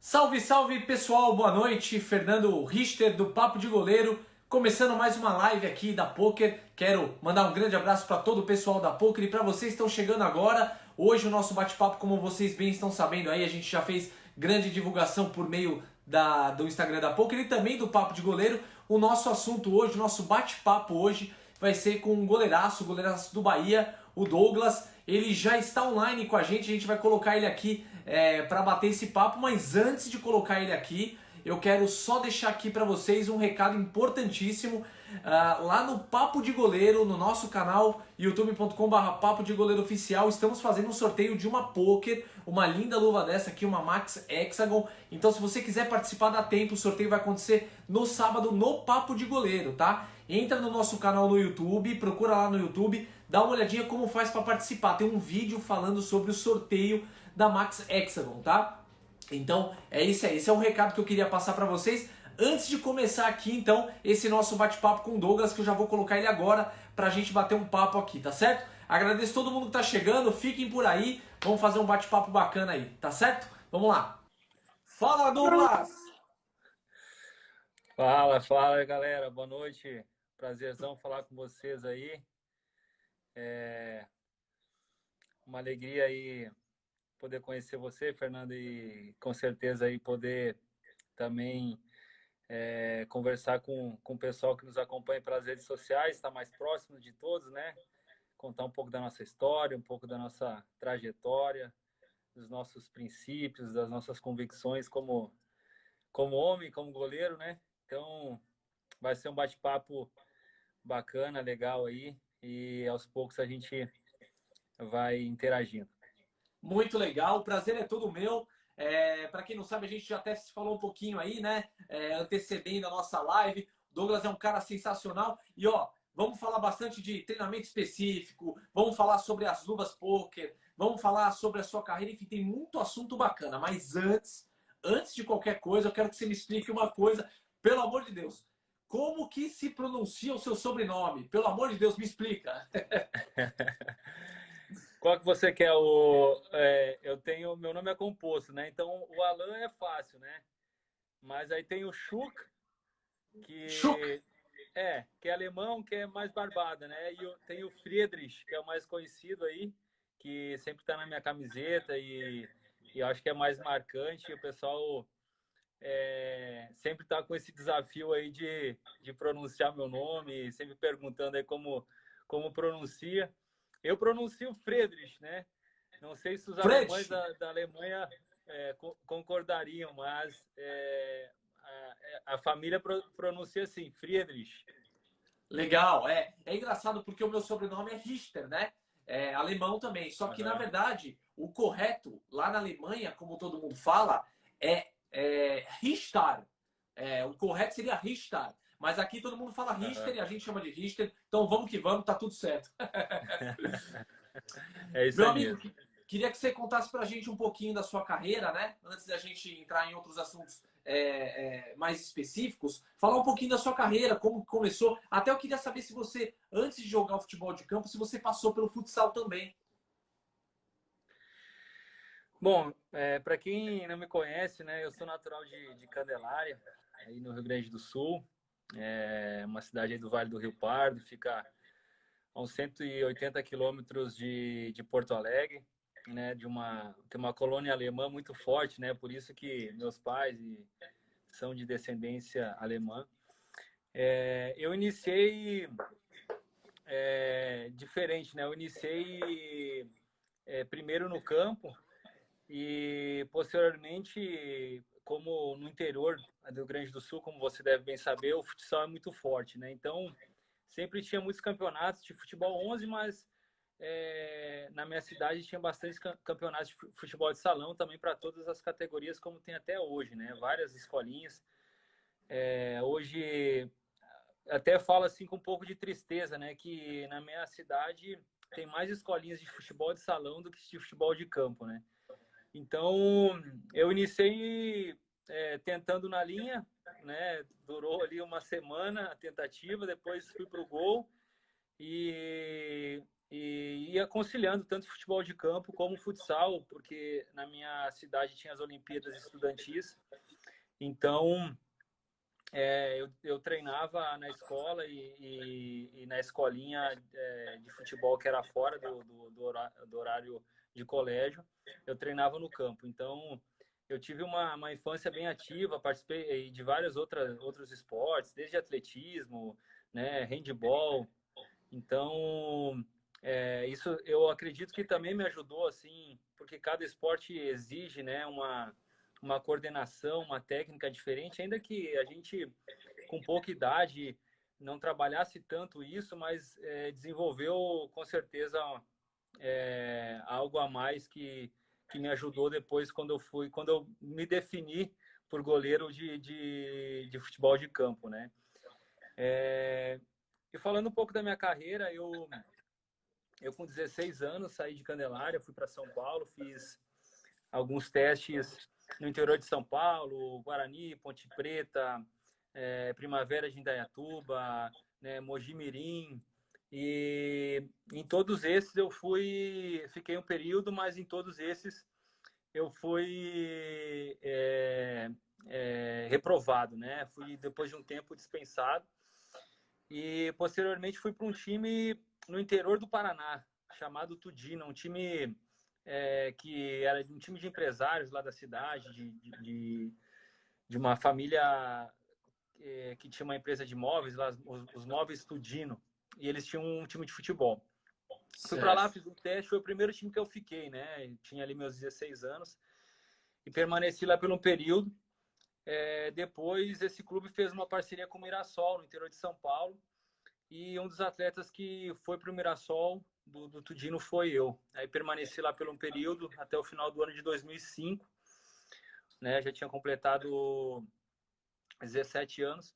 Salve, salve pessoal, boa noite. Fernando Richter do Papo de Goleiro, começando mais uma live aqui da Poker. Quero mandar um grande abraço para todo o pessoal da Poker e para vocês que estão chegando agora. Hoje o nosso bate-papo, como vocês bem estão sabendo aí, a gente já fez grande divulgação por meio do Instagram da Poker e também do Papo de Goleiro. O nosso assunto hoje, o nosso bate-papo hoje vai ser com um goleiraço, o goleiraço do Bahia, o Douglas. Ele já está online com a gente vai colocar ele aqui para bater esse papo, mas antes de colocar ele aqui, eu quero só deixar aqui para vocês um recado importantíssimo. Lá no Papo de Goleiro, no nosso canal youtube.com/Papo de Goleiro Oficial, estamos fazendo um sorteio de uma poker, uma linda luva dessa aqui, uma Max Hexagon. Então, se você quiser participar, dá tempo. O sorteio vai acontecer no sábado no Papo de Goleiro, tá? Entra no nosso canal no YouTube, procura lá no YouTube, dá uma olhadinha como faz para participar. Tem um vídeo falando sobre o sorteio da Max Hexagon, tá? Então é isso aí, esse é um recado que eu queria passar para vocês. Antes de começar aqui, então, esse nosso bate-papo com o Douglas, que eu já vou colocar ele agora pra gente bater um papo aqui, tá certo? Agradeço todo mundo que tá chegando, fiquem por aí, vamos fazer um bate-papo bacana aí, tá certo? Vamos lá. Fala, Douglas! Fala galera, boa noite. Prazerzão falar com vocês aí. É uma alegria aí poder conhecer você, Fernando, e com certeza aí poder também conversar com o pessoal que nos acompanha pelas redes sociais, estar mais próximo de todos, né? Contar um pouco da nossa história, um pouco da nossa trajetória, dos nossos princípios, das nossas convicções como homem, como goleiro, né? Então, vai ser um bate-papo bacana, legal aí, e aos poucos a gente vai interagindo. Muito legal, o prazer é todo meu. Para quem não sabe, a gente já até se falou um pouquinho aí, né? Antecedendo a nossa live. O Douglas é um cara sensacional. E ó, vamos falar bastante de treinamento específico, vamos falar sobre as luvas poker, vamos falar sobre a sua carreira, enfim, tem muito assunto bacana. Mas antes de qualquer coisa, eu quero que você me explique uma coisa, pelo amor de Deus. Como que se pronuncia o seu sobrenome? Pelo amor de Deus, me explica. Qual que você quer? Eu tenho, meu nome é composto, né? Então o Alan é fácil, né? Mas aí tem o Schuch, Chuca. que é alemão, que é mais barbada, né? E tem o Friedrich, que é o mais conhecido aí, que sempre está na minha camiseta e eu acho que é mais marcante. E o pessoal sempre está com esse desafio aí de pronunciar meu nome, sempre perguntando aí como pronuncia. Eu pronuncio Friedrich, né? Não sei se os Fred. alemães da Alemanha concordariam, mas a família pronuncia assim, Friedrich. Legal, é engraçado porque o meu sobrenome é Richter, né? É alemão também. Só que, na Uhum. verdade, o correto lá na Alemanha, como todo mundo fala, é Richter. O correto seria Richter. Mas aqui todo mundo fala Richter Uhum. e a gente chama de Richter. Então vamos que vamos, tá tudo certo. É isso Meu aí amigo, mesmo. queria que você contasse pra gente um pouquinho da sua carreira, né? Antes da gente entrar em outros assuntos mais específicos. Falar um pouquinho da sua carreira, como começou. Até eu queria saber se você, antes de jogar o futebol de campo, se você passou pelo futsal também. Bom, para quem não me conhece, né, eu sou natural de Candelária, aí no Rio Grande do Sul, uma cidade aí do Vale do Rio Pardo, fica a uns 180 quilômetros de Porto Alegre, né, tem uma colônia alemã muito forte, né, por isso que meus pais são de descendência alemã. Eu iniciei diferente, né, eu iniciei primeiro no campo e posteriormente, como no interior do Rio Grande do Sul, como você deve bem saber, o futsal é muito forte, né, então sempre tinha muitos campeonatos de futebol 11, mas na minha cidade tinha bastante campeonatos de futebol de salão também para todas as categorias, como tem até hoje, né? Várias escolinhas. Hoje até falo assim com um pouco de tristeza, né? Que na minha cidade tem mais escolinhas de futebol de salão do que de futebol de campo, né? Então eu iniciei tentando na linha, né? Durou ali uma semana a tentativa, depois fui para o gol e e ia conciliando tanto futebol de campo como futsal, porque na minha cidade tinha as Olimpíadas Estudantis. Então, eu treinava na escola e na escolinha de futebol que era fora do horário de colégio, eu treinava no campo. Então, eu tive uma infância bem ativa, participei de vários outros esportes, desde atletismo, né, handebol. Então, isso eu acredito que também me ajudou, assim, porque cada esporte exige, né, uma coordenação, uma técnica diferente, ainda que a gente, com pouca idade, não trabalhasse tanto isso, mas desenvolveu, com certeza, algo a mais que me ajudou depois quando eu me defini por goleiro de futebol de campo, né? E falando um pouco da minha carreira, eu com 16 anos saí de Candelária, fui para São Paulo, fiz alguns testes no interior de São Paulo, Guarani, Ponte Preta, Primavera de Indaiatuba, né, Mogi Mirim, e em todos esses fiquei um período, mas em todos esses eu fui reprovado, né? Fui depois de um tempo dispensado e posteriormente fui para um time no interior do Paraná, chamado Tudina, um time que era um time de empresários lá da cidade, de uma família que tinha uma empresa de móveis, lá, os móveis Tudino, e eles tinham um time de futebol. Fui para lá, Certo. fiz um teste, foi o primeiro time que eu fiquei, né? Eu tinha ali meus 16 anos e permaneci lá por um período. Depois, esse clube fez uma parceria com o Mirassol, no interior de São Paulo, e um dos atletas que foi para o Mirassol do Tudino foi eu. Aí permaneci lá por um período, até o final do ano de 2005, né? Já tinha completado 17 anos.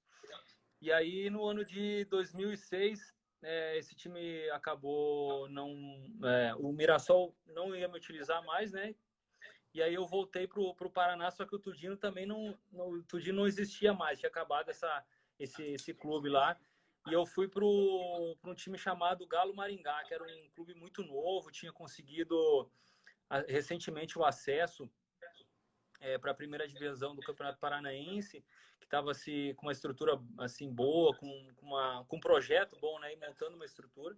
E aí, no ano de 2006, esse time acabou não... o Mirassol não ia me utilizar mais, né? E aí eu voltei para o Paraná, só que o Tudino também o Tudino não existia mais, tinha acabado esse clube lá. E eu fui para um time chamado Galo Maringá, que era um clube muito novo, tinha conseguido recentemente o acesso para a primeira divisão do Campeonato Paranaense, que estava com uma estrutura assim boa, com um projeto bom, né, e montando uma estrutura.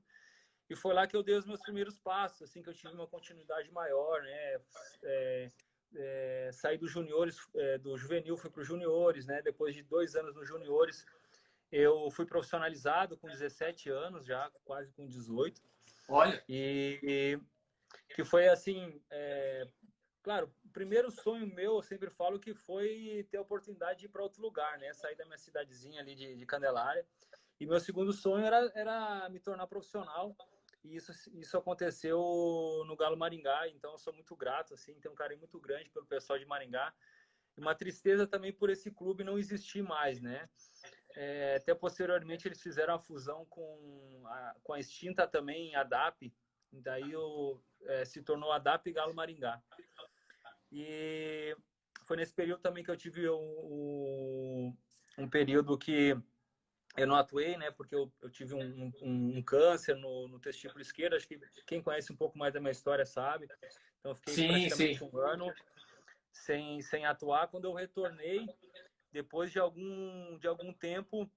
E foi lá que eu dei os meus primeiros passos, assim, que eu tive uma continuidade maior, né? Saí dos juniores, do juvenil, fui para os juniores, né? Depois de 2 anos nos juniores, eu fui profissionalizado com 17 anos, já quase com 18. Olha, E que foi assim, claro, o primeiro sonho meu, eu sempre falo que foi ter a oportunidade de ir para outro lugar, né? Sair da minha cidadezinha ali de Candelária. E meu segundo sonho era me tornar profissional. E isso aconteceu no Galo Maringá, então eu sou muito grato, assim, tenho um carinho muito grande pelo pessoal de Maringá. E uma tristeza também por esse clube não existir mais, né? Até posteriormente eles fizeram a fusão com a extinta também ADAP, daí se tornou ADAP e Galo Maringá. E foi nesse período também que eu tive um período que eu não atuei, né? Porque eu tive um câncer no testículo esquerdo. Acho que quem conhece um pouco mais da minha história sabe. Então, eu fiquei sim, sim. praticamente um ano sem atuar. Quando eu retornei, depois de algum tempo,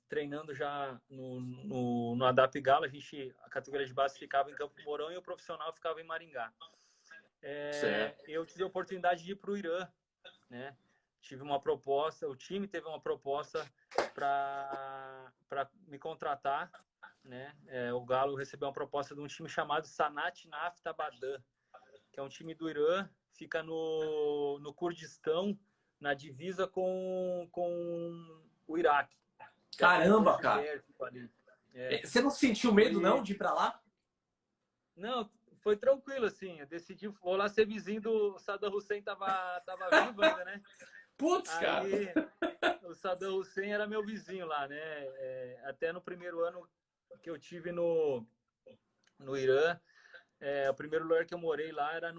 treinando já no ADAP Galo, a categoria de base ficava em Campo Mourão e o profissional ficava em Maringá. Certo. Eu tive a oportunidade de ir para o Irã, né? Tive uma proposta, o time teve uma proposta para me contratar, né? O Galo recebeu uma proposta de um time chamado Sanat Nafta Badan, que é um time do Irã, fica no Kurdistão, na divisa com o Iraque, que é aquele Caramba, Golfo cara. Pérsico ali. É, Você não sentiu medo, não, foi de ir pra lá? Não, foi tranquilo, assim. Eu decidi, vou lá ser vizinho do Saddam Hussein, tava vivo ainda, né? Putz, cara. Aí o Saddam Hussein era meu vizinho lá, né? Até no primeiro ano que eu tive no Irã, o primeiro lugar que eu morei lá era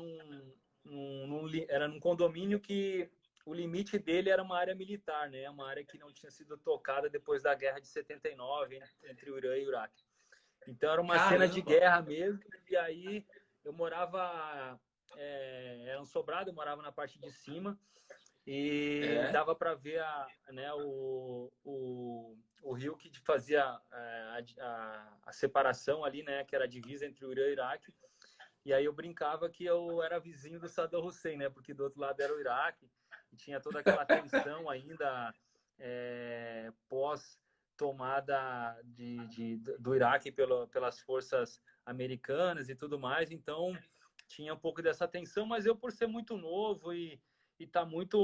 era num condomínio que o limite dele era uma área militar, né? Uma área que não tinha sido tocada depois da guerra de 79 entre o Irã e o Iraque. Então era uma cena de Caramba! guerra mesmo. E aí eu morava, era um sobrado, eu morava na parte de cima e É. dava para ver né, o rio que fazia a separação ali, né, que era a divisa entre o Irã e o Iraque. E aí eu brincava que eu era vizinho do Saddam Hussein, né, porque do outro lado era o Iraque e tinha toda aquela tensão ainda pós tomada do Iraque pelas forças americanas e tudo mais. Então tinha um pouco dessa tensão, mas eu por ser muito novo e tá muito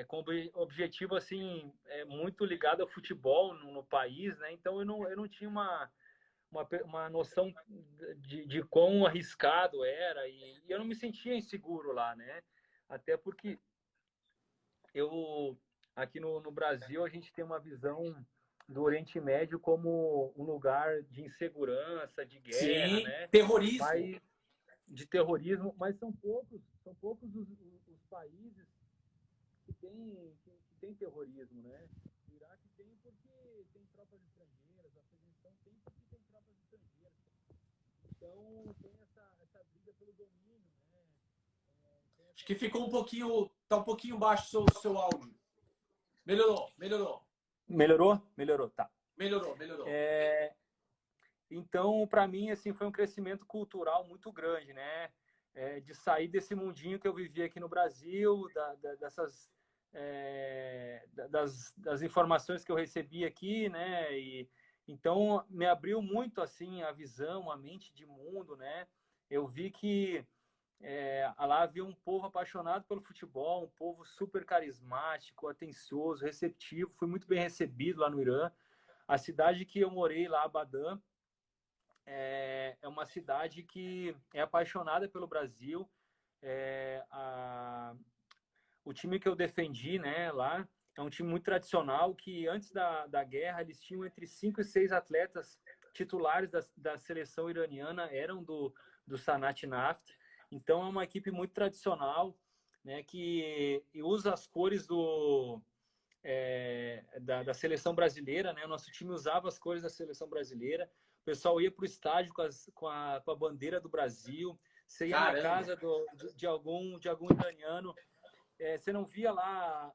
com objetivo assim muito ligado ao futebol no país, né? Então eu não tinha uma noção de quão arriscado era e eu não me sentia inseguro lá, né? Até porque eu aqui no Brasil a gente tem uma visão do Oriente Médio como um lugar de insegurança, de guerra, Sim, né? terrorismo. Mas de terrorismo, mas são poucos os países que tem terrorismo, né? O Iraque tem porque tem tropas estrangeiras, o Afeganistão tem porque tem tropas estrangeiras. Então tem essa briga pelo domínio, né? Tem Acho essa que ficou um briga. pouquinho, tá um pouquinho baixo o seu áudio. Melhorou, melhorou. Melhorou? Melhorou, tá. Melhorou, melhorou. É, então, para mim, assim, foi um crescimento cultural muito grande, né? De sair desse mundinho que eu vivia aqui no Brasil, dessas das informações que eu recebi aqui, né? E então me abriu muito assim a visão, a mente de mundo, né? Eu vi que lá havia um povo apaixonado pelo futebol, um povo super carismático, atencioso, receptivo. Fui muito bem recebido lá no Irã. A cidade que eu morei lá, Abadan, é uma cidade que é apaixonada pelo Brasil. É, a, o time que eu defendi, né, lá é um time muito tradicional que antes da guerra eles tinham entre 5 e 6 atletas titulares da seleção iraniana eram do Sanat Naft. Então é uma equipe muito tradicional, né, que usa as cores da seleção brasileira, né? O nosso time usava as cores da seleção brasileira. O pessoal ia para o estádio com a bandeira do Brasil. Você ia na Caramba. casa de algum iraniano, você não via lá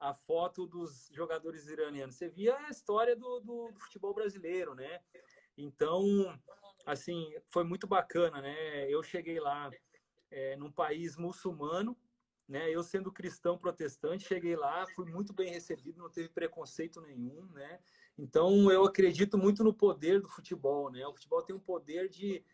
a foto dos jogadores iranianos, você via a história do futebol brasileiro, né? Então, assim, foi muito bacana, né? Eu cheguei lá num país muçulmano, né? Eu sendo cristão protestante, cheguei lá, fui muito bem recebido, não teve preconceito nenhum, né? Então, eu acredito muito no poder do futebol, né? O futebol tem um poder de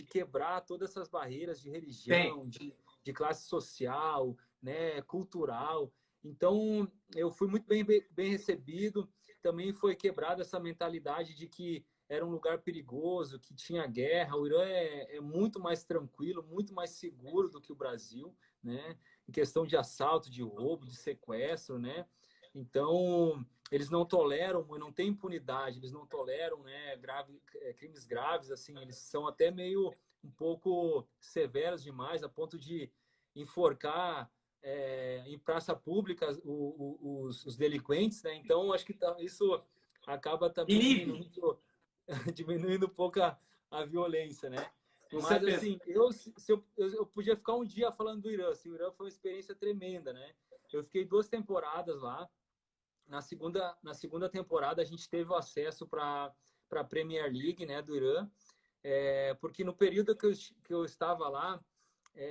quebrar todas essas barreiras de Tem. religião, de classe social, né? Cultural. Então, eu fui muito bem recebido. Também foi quebrada essa mentalidade de que era um lugar perigoso, que tinha guerra. O Irã é muito mais tranquilo, muito mais seguro do que o Brasil, né? Em questão de assalto, de roubo, de sequestro, né? Então, eles não toleram, não tem impunidade, eles não toleram, né, crimes graves, assim, eles são até meio um pouco severos demais, a ponto de enforcar em praça pública os delinquentes, né? Então, acho que isso acaba também Inibe, diminuindo um pouco a violência, né? com Mas, certeza. assim, eu podia ficar um dia falando do Irã. Assim, o Irã foi uma experiência tremenda, né? Eu fiquei 2 temporadas lá. Na segunda temporada, a gente teve o acesso para a Premier League, né, do Irã, porque no período que eu estava lá,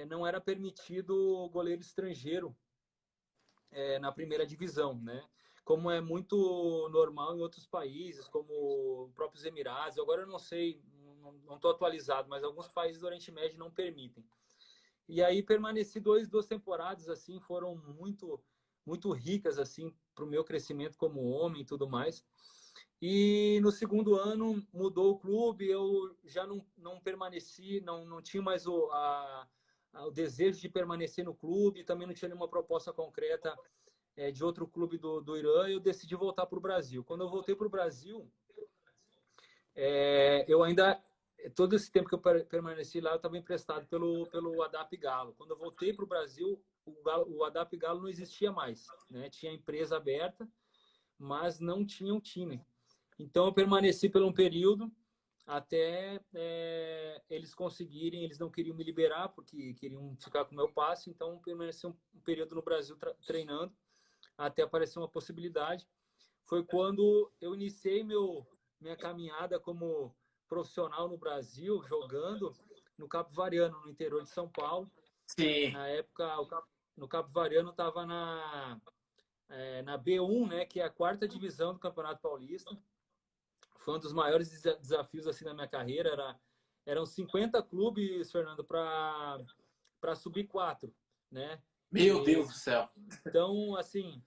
não era permitido goleiro estrangeiro na primeira divisão, né? Como é muito normal em outros países, como os próprios Emirados. Agora eu não sei, não estou atualizado, mas alguns países do Oriente Médio não permitem. E aí permaneci 2 temporadas, assim, foram muito ricas, assim, para o meu crescimento como homem e tudo mais. E no segundo ano mudou o clube, eu já não permaneci, não tinha mais o desejo de permanecer no clube, também não tinha nenhuma proposta concreta de outro clube do Irã, eu decidi voltar para o Brasil. Quando eu voltei para o Brasil, eu ainda, todo esse tempo que eu permaneci lá, eu estava emprestado pelo Adap Galo. Quando eu voltei para o Brasil, o Adap Galo não existia mais, né? Tinha empresa aberta, mas não tinha um time. Então eu permaneci por um período até eles conseguirem, eles não queriam me liberar porque queriam ficar com o meu passe, então eu permaneci um período no Brasil treinando até aparecer uma possibilidade. Foi quando eu iniciei minha caminhada como profissional no Brasil, jogando no Capivariano, no interior de São Paulo. Sim. Na época, no Capivariano estava na B1, né, que é a quarta divisão do Campeonato Paulista. Foi um dos maiores desafios assim na minha carreira. Eram 50 clubes, Fernando, para subir quatro, né? Meu Deus do céu. Então, assim,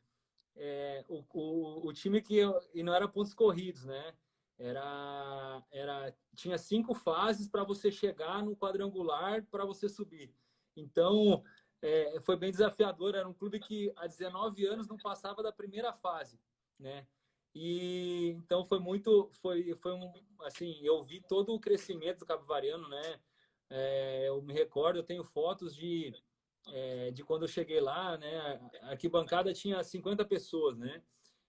o time e não era pontos corridos, né? Tinha 5 fases para você chegar no quadrangular para você subir. Então, foi bem desafiador. Era um clube que há 19 anos não passava da primeira fase, né? E então foi assim, eu vi todo o crescimento do Capivariano, né? Eu me recordo, eu tenho fotos de quando eu cheguei lá, né? A arquibancada tinha 50 pessoas, né?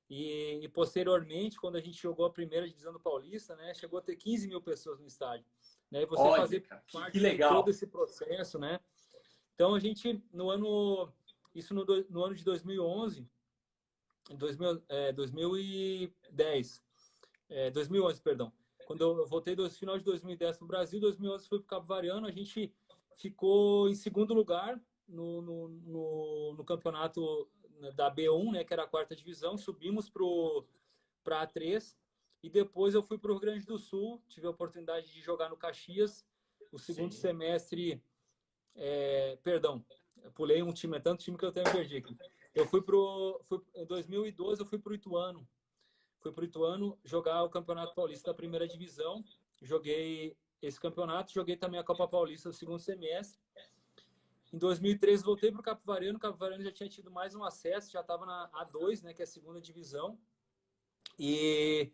E posteriormente, quando a gente jogou a primeira divisão do Paulista, né? Chegou a ter 15 mil pessoas no estádio. Né? E você Olha, fazer cara, que parte de todo legal. esse processo, né? Então a gente, isso no ano de 2011, 2010, 2011, perdão. Quando eu voltei no final de 2010 para o Brasil, 2011 fui para o Cabo Variano, a gente ficou em segundo lugar no campeonato da B1, né, que era a quarta divisão, subimos para A3 e depois eu fui para o Rio Grande do Sul, tive a oportunidade de jogar no Caxias, o segundo Sim. semestre, perdão, pulei um time, é tanto time que eu até me perdi aqui. Em 2012 eu fui para o Ituano, jogar o Campeonato Paulista da primeira divisão. Joguei esse campeonato, joguei também a Copa Paulista no segundo semestre. Em 2013 voltei para o Capivariano. O Capivariano já tinha tido mais um acesso, já estava na A2, né, que é a segunda divisão. E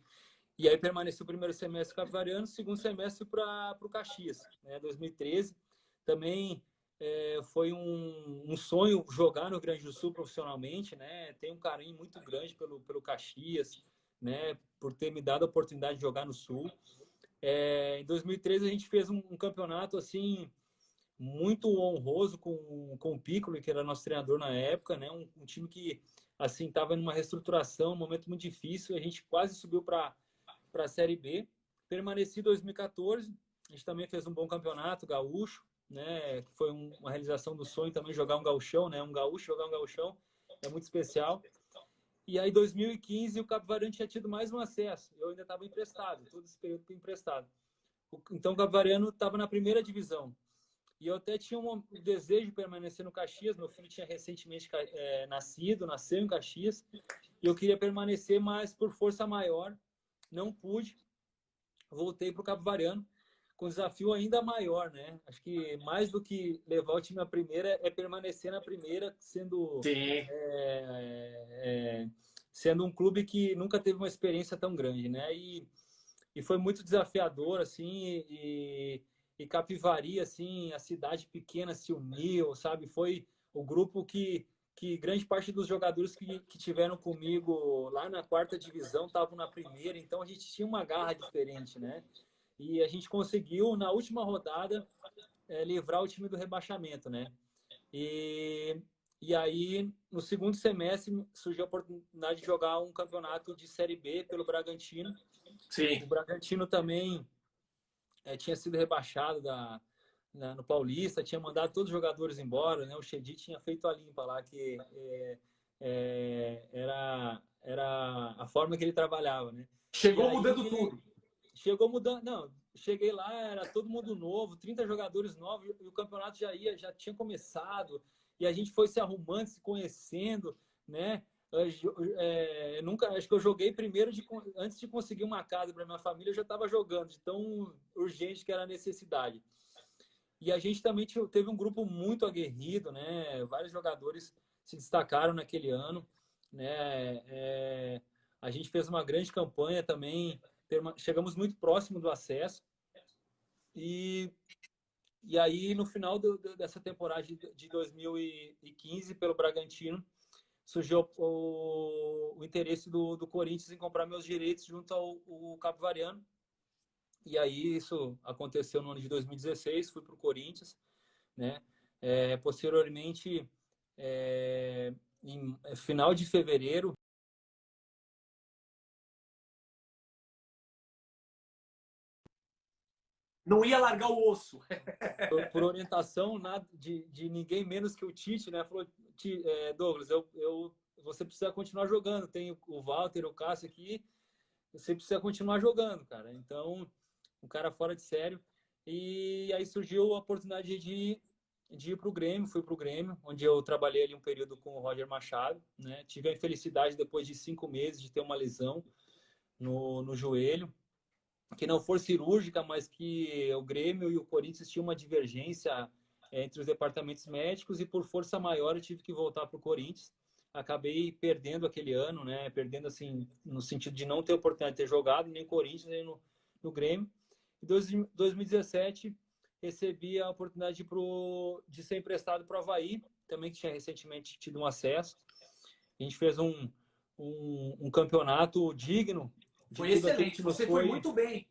aí permaneci o primeiro semestre Capivariano, segundo semestre para o Caxias, né, 2013. Também foi um sonho jogar no Rio Grande do Sul profissionalmente, né? Tenho um carinho muito grande pelo Caxias, né? Por ter me dado a oportunidade de jogar no Sul. Em 2013 a gente fez um campeonato assim muito honroso com o Piccolo, que era nosso treinador na época, né? Um time que assim estava numa reestruturação, um momento muito difícil. A gente quase subiu para a Série B. Permaneci em 2014. A gente também fez um bom campeonato gaúcho, né? Que foi uma realização do sonho também jogar um gauchão, né? Um gaúcho jogar um gauchão é muito especial. E aí, 2015, o Capivariano tinha tido mais um acesso. Eu ainda estava emprestado, todo esse período emprestado. Então, o Capivariano estava na primeira divisão. E eu até tinha um desejo de permanecer no Caxias. Meu filho tinha recentemente nasceu em Caxias. E eu queria permanecer, mas por força maior, não pude. Voltei para o Capivariano com um desafio ainda maior, né? Acho que mais do que levar o time à primeira é permanecer na primeira, Sim. sendo um clube que nunca teve uma experiência tão grande, né? E foi muito desafiador, assim, e Capivari, assim, a cidade pequena se uniu, sabe? Foi o grupo que grande parte dos jogadores que tiveram comigo lá na quarta divisão estavam na primeira, então a gente tinha uma garra diferente, né? E a gente conseguiu, na última rodada, livrar o time do rebaixamento, né? E, e aí, no segundo semestre, surgiu a oportunidade de jogar um campeonato de Série B pelo Bragantino. Sim. O Bragantino também tinha sido rebaixado no Paulista, tinha mandado todos os jogadores embora, né? O Chedi tinha feito a limpa lá, que era a forma que ele trabalhava, né? E Chegou mudando aí tudo. chegou mudando, não, cheguei lá, era todo mundo novo, 30 jogadores novos, e o campeonato já tinha começado, e a gente foi se arrumando, se conhecendo, né? Nunca, acho que eu joguei primeiro antes de conseguir uma casa para minha família, eu já estava jogando, de tão urgente que era a necessidade. E a gente também teve um grupo muito aguerrido, né? Vários jogadores se destacaram naquele ano, né? A gente fez uma grande campanha também, chegamos muito próximo do acesso. E, e aí, no final dessa temporada de 2015, pelo Bragantino, surgiu o interesse do Corinthians em comprar meus direitos junto ao Capivariano. E aí isso aconteceu no ano de 2016, fui para o Corinthians, né? Posteriormente, em final de fevereiro, Não ia largar o osso. por orientação de ninguém menos que o Tite, né? Falou, Douglas, você precisa continuar jogando. Tem o Walter, o Cássio aqui, você precisa continuar jogando, cara. Então, um cara fora de sério. E aí surgiu a oportunidade de ir para o Grêmio, fui para o Grêmio, onde eu trabalhei ali um período com o Roger Machado, né? Tive a infelicidade, depois de 5 meses, de ter uma lesão no joelho, que não for cirúrgica, mas que o Grêmio e o Corinthians tinham uma divergência entre os departamentos médicos e por força maior eu tive que voltar para o Corinthians. Acabei perdendo aquele ano, né? Perdendo assim, no sentido de não ter oportunidade de ter jogado nem Corinthians nem no Grêmio. Em 2017 recebi a oportunidade de ser emprestado para o Avaí, também que tinha recentemente tido um acesso. A gente fez um campeonato digno de Foi tudo aquilo que excelente, nos você foi foi. muito bem.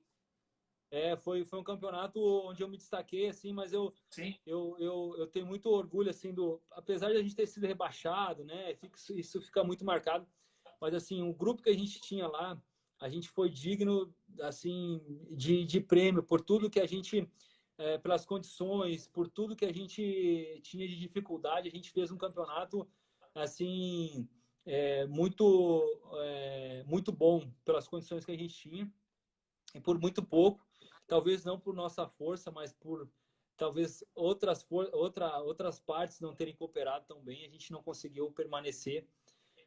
Foi um campeonato onde eu me destaquei, assim, mas Sim. eu tenho muito orgulho, assim, apesar de a gente ter sido rebaixado, né, isso fica muito marcado, mas, assim, o grupo que a gente tinha lá, a gente foi digno, assim, de prêmio, por tudo que a gente, pelas condições, por tudo que a gente tinha de dificuldade, a gente fez um campeonato, assim, muito bom pelas condições que a gente tinha, e por muito pouco, talvez não por nossa força, mas por talvez outras partes não terem cooperado tão bem, a gente não conseguiu permanecer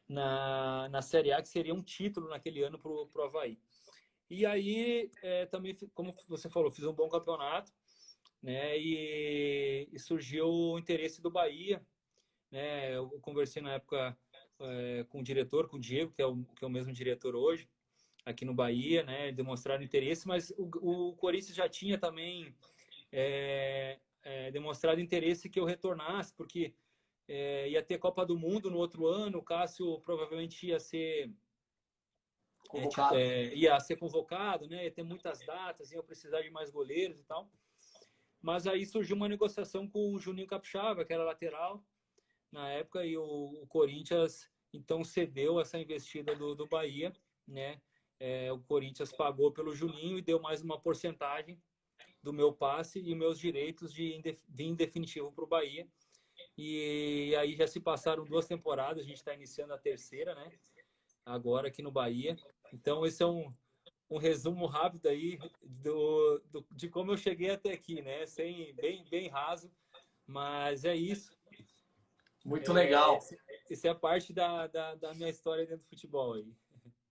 na Série A, que seria um título naquele ano para o Avaí. E aí, também, como você falou, fiz um bom campeonato, né? E surgiu o interesse do Bahia, né? Eu conversei na época com o diretor, com o Diego, que é o mesmo diretor hoje, aqui no Bahia, né? Demonstraram interesse, mas o Corinthians já tinha também demonstrado interesse que eu retornasse, porque ia ter Copa do Mundo no outro ano, o Cássio provavelmente Convocado. ia ser convocado, né? Ia ter muitas datas, ia precisar de mais goleiros e tal. Mas aí surgiu uma negociação com o Juninho Capixaba, que era lateral na época, e o Corinthians então cedeu essa investida do Bahia, né? O Corinthians pagou pelo Juninho e deu mais uma porcentagem do meu passe e meus direitos de vir em definitivo para o Bahia. E aí já se passaram 2 temporadas, a gente está iniciando a terceira, né? Agora aqui no Bahia. Então esse é um resumo rápido aí de como eu cheguei até aqui, né? Bem raso, mas é isso. Muito legal. Essa é a parte da minha história dentro do futebol aí.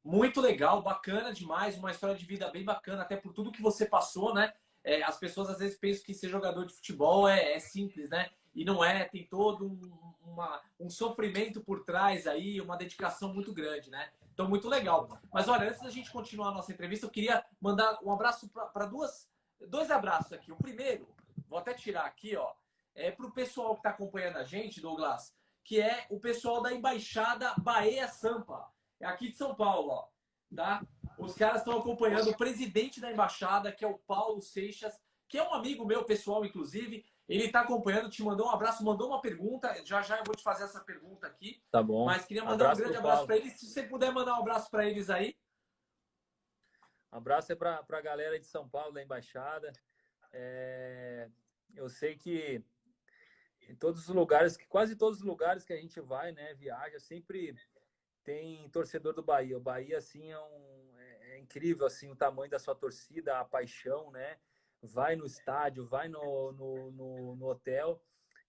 Muito legal, bacana demais, uma história de vida bem bacana, até por tudo que você passou, né? As pessoas às vezes pensam que ser jogador de futebol é simples, né? E não é, tem todo um sofrimento por trás aí, uma dedicação muito grande, né? Então, muito legal. Mas olha, antes da gente continuar a nossa entrevista, eu queria mandar um abraço para dois abraços aqui. O primeiro, vou até tirar aqui, ó, para o pessoal que está acompanhando a gente, Douglas, que é o pessoal da Embaixada Bahia Sampa. É aqui de São Paulo, ó, tá? Os caras estão acompanhando o presidente da embaixada, que é o Paulo Seixas, que é um amigo meu pessoal, inclusive. Ele está acompanhando, te mandou um abraço, mandou uma pergunta. Já já eu vou te fazer essa pergunta aqui. Tá bom. Mas queria mandar um Abraço grande pro abraço Paulo. para eles. Se você puder mandar um abraço para eles aí. Abraço é para a galera de São Paulo, da Embaixada. Eu sei que em todos os lugares, quase todos os lugares que a gente vai, né, viaja, sempre tem torcedor do Bahia. O Bahia, assim, é incrível, assim, o tamanho da sua torcida, a paixão, né? Vai no estádio, vai no hotel.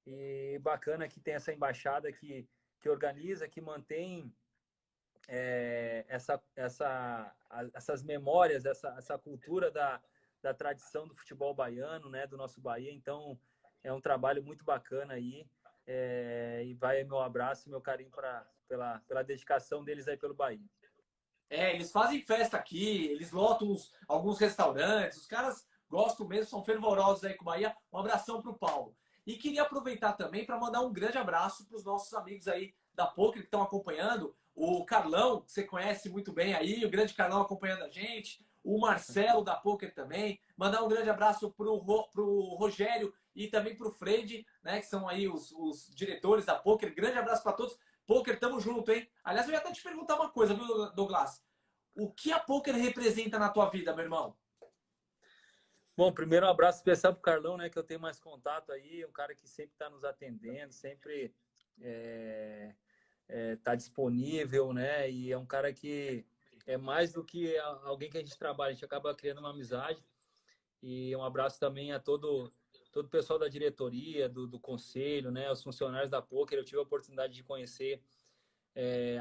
E bacana que tem essa embaixada que organiza, que mantém essas memórias, essa cultura da tradição do futebol baiano, né? Do nosso Bahia. Então, é um trabalho muito bacana aí. E vai meu abraço e meu carinho pela dedicação deles aí pelo Bahia. Eles fazem festa aqui, eles lotam alguns restaurantes, os caras gostam mesmo, são fervorosos aí com o Bahia. Um abração para o Paulo. E queria aproveitar também para mandar um grande abraço para os nossos amigos aí da Poker que estão acompanhando. O Carlão, que você conhece muito bem aí, o grande Carlão acompanhando a gente. O Marcelo da Poker também. Mandar um grande abraço pro Rogério e também pro Fred, né? Que são aí os diretores da Poker. Grande abraço para todos. Poker, tamo junto, hein? Aliás, eu ia até te perguntar uma coisa, viu, Douglas? O que a Poker representa na tua vida, meu irmão? Bom, primeiro um abraço especial pro Carlão, né? Que eu tenho mais contato aí, um cara que sempre está nos atendendo, sempre tá disponível, né? E é um cara que é mais do que alguém que a gente trabalha, a gente acaba criando uma amizade. E um abraço também a todo o pessoal da diretoria, do conselho, né? Os funcionários da Poker. Eu tive a oportunidade de conhecer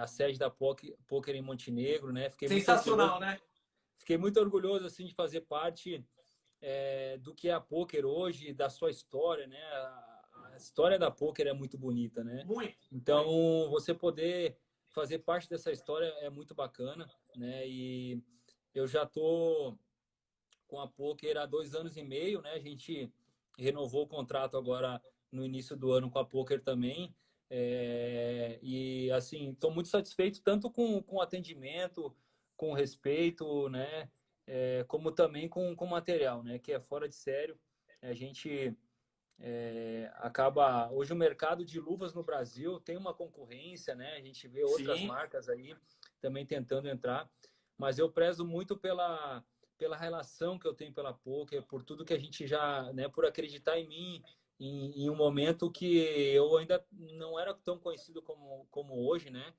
a sede da Poker em Montenegro, né? Sensacional, né? Fiquei muito orgulhoso assim de fazer parte do que é a Poker hoje, da sua história, né? A história da Poker é muito bonita, né? Muito. Então, você poder fazer parte dessa história é muito bacana, né? E eu já tô com a Poker há 2 anos e meio, né? A gente renovou o contrato agora no início do ano com a Poker também. E assim, estou muito satisfeito tanto com o atendimento, com o respeito, né? Como também com o material, né? Que é fora de sério. A gente acaba hoje o mercado de luvas no Brasil tem uma concorrência, né? A gente vê outras Sim. marcas aí também tentando entrar, mas eu prezo muito pela relação que eu tenho pela Poker, por tudo que a gente já, né? Por acreditar em mim em um momento que eu ainda não era tão conhecido como hoje, né?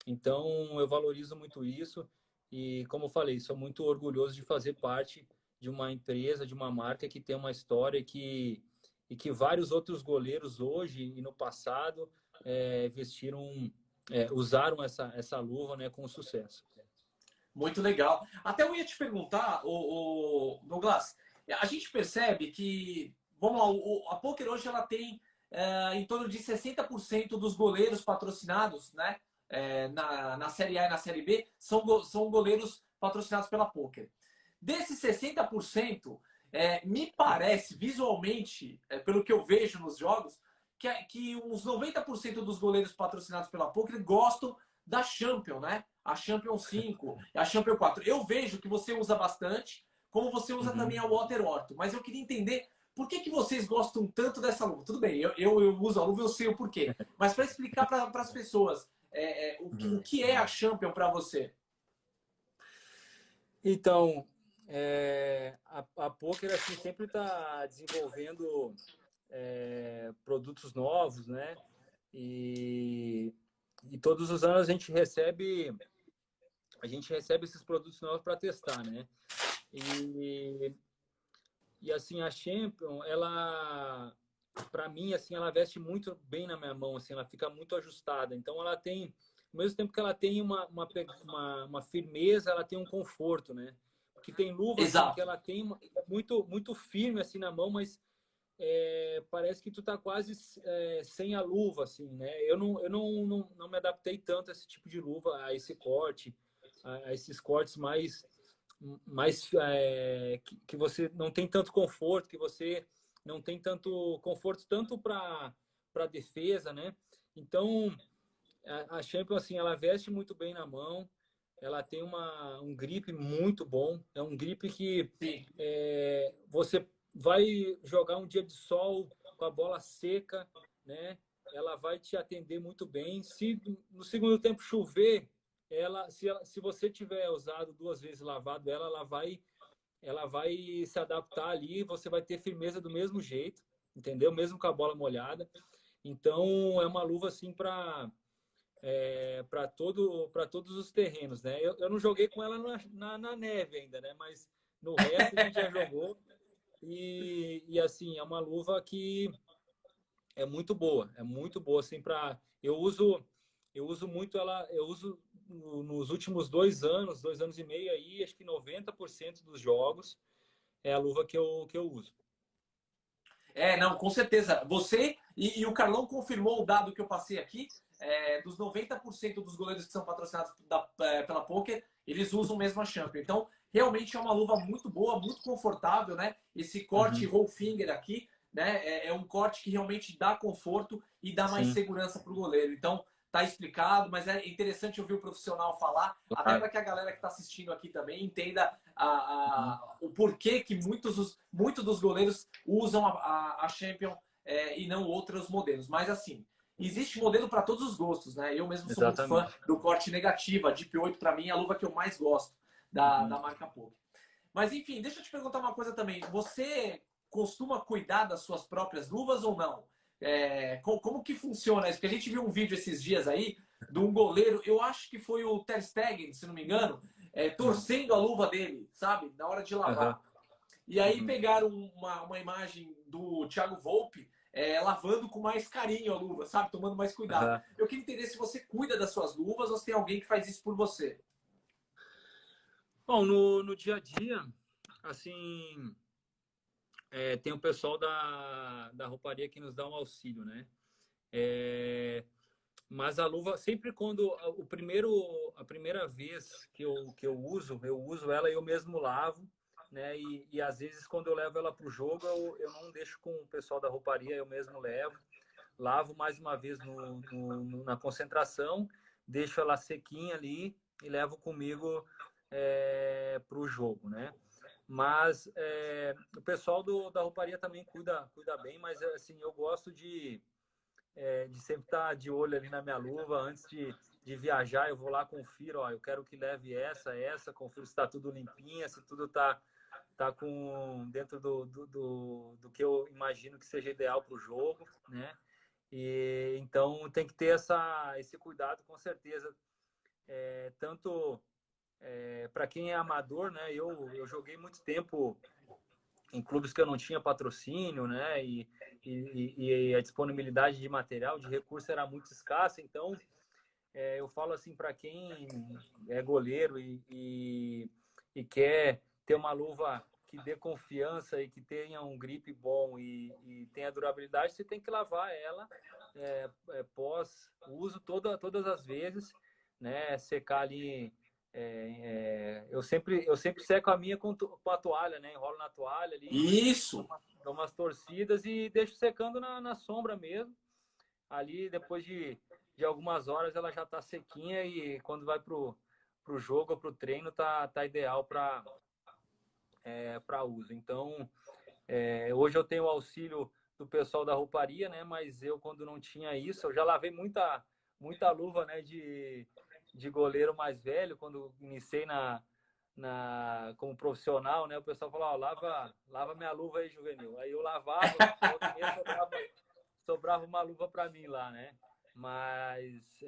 Então eu valorizo muito isso e, como eu falei, sou muito orgulhoso de fazer parte de uma empresa, de uma marca que tem uma história e que vários outros goleiros hoje e no passado usaram essa luva, né, com sucesso. Muito legal. Até eu ia te perguntar, Douglas, a gente percebe que, vamos lá, a Poker hoje ela tem em torno de 60% dos goleiros patrocinados, né? Na Série A e na Série B, são goleiros patrocinados pela Poker. Desses 60%, me parece, visualmente, pelo que eu vejo nos jogos, que uns 90% dos goleiros patrocinados pela Poker gostam da Champion, né? A Champion 5, a Champion 4. Eu vejo que você usa bastante, como você usa também a Water Orto. Mas eu queria entender por que vocês gostam tanto dessa luva. Tudo bem, eu uso a luva, eu sei o porquê. Mas para explicar para as pessoas o que é a Champion para você. Então, a Poker assim, sempre está desenvolvendo produtos novos, né? E todos os anos a gente recebe esses produtos novos para testar, né? E assim, a Champion, ela, para mim, assim, ela veste muito bem na minha mão, assim, ela fica muito ajustada. Então, ela tem, ao mesmo tempo que ela tem uma firmeza, ela tem um conforto, né? Porque tem luva, assim, que Exato. ela tem muito, muito firme, assim, na mão, mas parece que tu tá quase sem a luva, assim, né? Eu não me adaptei tanto a esse tipo de luva, a esse corte, a esses cortes mais que você não tem tanto conforto, que você não tem tanto conforto tanto para defesa, né? Então a Champion assim, ela veste muito bem na mão, ela tem um grip muito bom, é um grip que Sim. você vai jogar um dia de sol com a bola seca, né? Ela vai te atender muito bem. Se no segundo tempo chover, se você tiver usado 2 vezes lavado ela, ela vai se adaptar ali, você vai ter firmeza do mesmo jeito, entendeu? Mesmo com a bola molhada. Então é uma luva assim para todos os terrenos, né? Eu não joguei com ela na neve ainda, né? Mas no resto a gente já jogou e assim é uma luva que é muito boa assim para eu uso muito ela, eu uso nos últimos 2 anos, 2 anos e meio aí, acho que 90% dos jogos é a luva que eu uso. Não, com certeza. Você e o Carlão confirmou o dado que eu passei aqui. Dos 90% dos goleiros que são patrocinados pela Poker, eles usam mesmo a Champion. Então, realmente é uma luva muito boa, muito confortável, né? Esse corte Uhum. roll finger aqui, né? É um corte que realmente dá conforto e dá mais Sim. segurança para o goleiro. Então, tá explicado, mas é interessante ouvir o profissional falar, até Claro. para que a galera que está assistindo aqui também entenda Uhum. o porquê que muitos dos goleiros usam a Champion e não outros modelos. Mas assim, existe modelo para todos os gostos, né? Eu mesmo sou muito fã Exatamente. do corte negativo. A Deep 8 para mim é a luva que eu mais gosto Uhum. da marca Poké. Mas enfim, deixa eu te perguntar uma coisa também. Você costuma cuidar das suas próprias luvas ou não? Como que funciona isso? Porque a gente viu um vídeo esses dias aí de um goleiro, eu acho que foi o Ter Stegen, se não me engano, Uhum. torcendo a luva dele, sabe? Na hora de Uhum. lavar. E aí Uhum. pegaram uma imagem do Thiago Volpe lavando com mais carinho a luva, sabe? Tomando mais cuidado. Uhum. Eu queria entender se você cuida das suas luvas ou se tem alguém que faz isso por você. Bom, no dia a dia, assim, tem o pessoal da rouparia que nos dá um auxílio, né? É, mas a luva, sempre quando a primeira vez eu uso ela e eu mesmo lavo, né? E às vezes quando eu levo ela para o jogo, eu não deixo com o pessoal da rouparia, eu mesmo levo, lavo mais uma vez na concentração, deixo ela sequinha ali e levo comigo para o jogo, né? Mas o pessoal da rouparia também cuida bem, mas assim, eu gosto de sempre estar de olho ali na minha luva antes de viajar. Eu vou lá, confiro, ó, eu quero que leve essa, confiro se está tudo limpinha, se tudo tá com dentro do que eu imagino que seja ideal para o jogo, né? E então tem que ter esse cuidado com certeza, tanto para quem é amador, né? Eu joguei muito tempo em clubes que eu não tinha patrocínio, né? E a disponibilidade de material, de recurso era muito escassa. Então, eu falo assim para quem é goleiro e quer ter uma luva que dê confiança e que tenha um grip bom e tenha durabilidade, você tem que lavar ela pós uso todas as vezes, né? Secar ali. Eu sempre seco a minha com a toalha, né? Enrolo na toalha ali, Isso! dou umas torcidas e deixo secando na sombra mesmo. Ali, depois de algumas horas, ela já está sequinha e quando vai pro jogo ou pro treino, tá ideal para uso. Então, hoje eu tenho o auxílio do pessoal da rouparia, né? Mas eu, quando não tinha isso, eu já lavei muita luva, né? De goleiro mais velho, quando iniciei como profissional, né? O pessoal falou, ó, lava minha luva aí, juvenil. Aí eu lavava, volta e meia sobrava uma luva para mim lá, né? Mas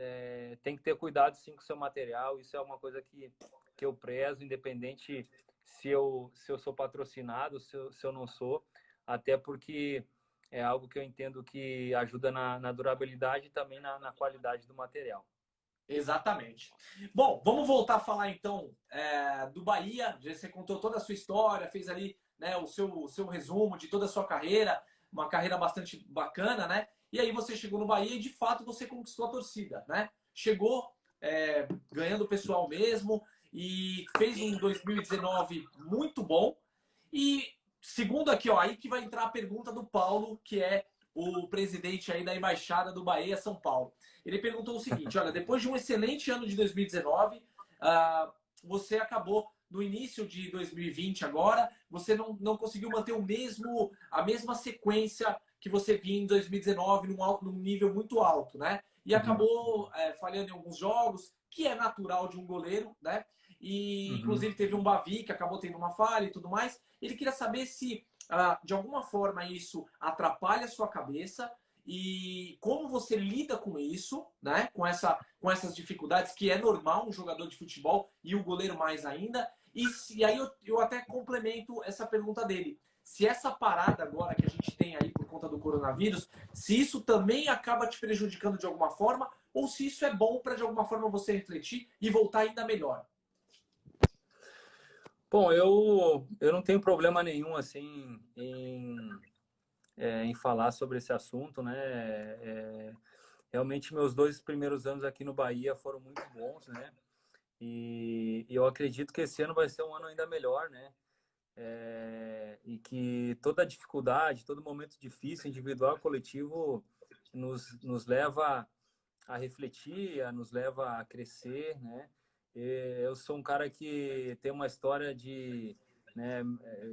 tem que ter cuidado sim com o seu material. Isso é uma coisa que eu prezo, independente se eu sou patrocinado, se eu não sou, até porque é algo que eu entendo que ajuda na durabilidade e também na qualidade do material. Exatamente. Bom, vamos voltar a falar então do Bahia. Você contou toda a sua história, fez ali né, o seu resumo de toda a sua carreira, uma carreira bastante bacana, né? E aí você chegou no Bahia e de fato você conquistou a torcida, né? Chegou ganhando o pessoal mesmo e fez um 2019 muito bom. E segundo aqui, ó, aí que vai entrar a pergunta do Paulo, que é o presidente aí da Embaixada do Bahia, São Paulo. Ele perguntou o seguinte: olha, depois de um excelente ano de 2019, você acabou no início de 2020 agora, você não conseguiu manter a mesma sequência que você vinha em 2019 num nível muito alto, né? E Uhum, acabou falhando em alguns jogos, que é natural de um goleiro, né? E uhum. inclusive teve um Bavi que acabou tendo uma falha e tudo mais. Ele queria saber se de alguma forma isso atrapalha a sua cabeça e como você lida com isso, né? Com essas dificuldades que é normal um jogador de futebol e o goleiro mais ainda. E aí eu até complemento essa pergunta dele. Se essa parada agora que a gente tem aí por conta do coronavírus, se isso também acaba te prejudicando de alguma forma, ou se isso é bom para de alguma forma você refletir e voltar ainda melhor. Bom, eu não tenho problema nenhum assim em falar sobre esse assunto, né? Realmente meus 2 primeiros anos aqui no Bahia foram muito bons, né? E eu acredito que esse ano vai ser um ano ainda melhor, né? E que toda dificuldade, todo momento difícil, individual, coletivo, nos leva a refletir, nos leva a crescer, né? Eu sou um cara que tem uma história de, né,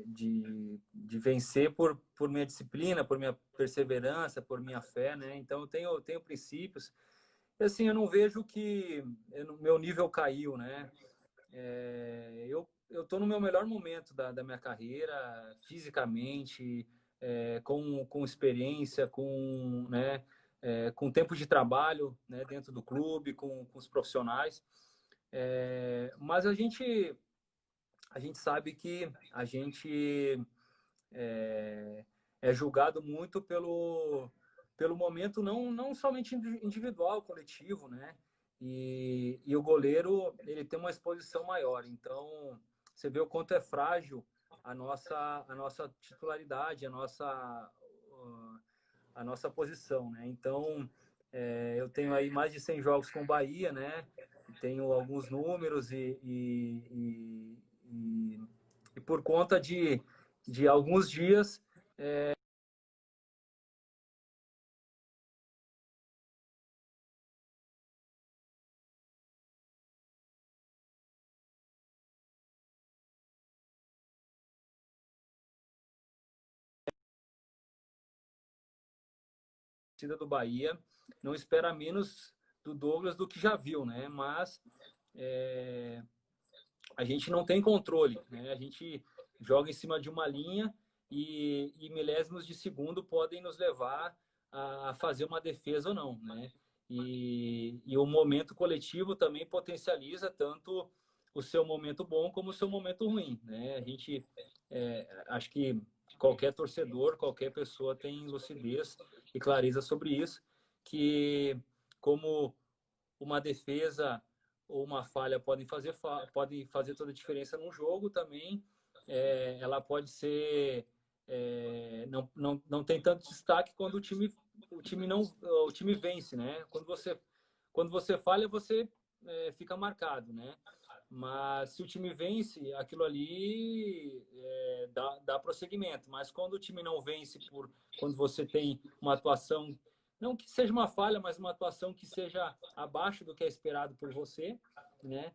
de vencer por minha disciplina, por minha perseverança, por minha fé, né? Então eu tenho princípios. E assim, eu não vejo que meu nível caiu, né? Eu tô no meu melhor momento da minha carreira, fisicamente, com experiência, né, com tempo de trabalho, né, dentro do clube, com os profissionais. Mas a gente sabe que a gente é julgado muito pelo momento, não somente individual, coletivo, né? E o goleiro, ele tem uma exposição maior. Então, você vê o quanto é frágil a nossa titularidade, a nossa posição, né? Então, eu tenho aí mais de 100 jogos com o Bahia, né? Tenho alguns números e por conta de alguns dias torcida do Bahia não espera menos do Douglas do que já viu, né? Mas é, a gente não tem controle, né? A gente joga em cima de uma linha e milésimos de segundo podem nos levar a fazer uma defesa ou não, né? E o momento coletivo também potencializa tanto o seu momento bom como o seu momento ruim, né? A gente acho que qualquer torcedor, qualquer pessoa tem lucidez e clareza sobre isso, que como uma defesa ou uma falha podem fazer toda a diferença num jogo também. Ela pode ser não tem tanto destaque quando o time vence, né? Quando você falha, você fica marcado, né? Mas se o time vence, aquilo ali dá prosseguimento. Mas quando o time não vence, quando você tem uma atuação, não que seja uma falha, mas uma atuação que seja abaixo do que é esperado por você, né?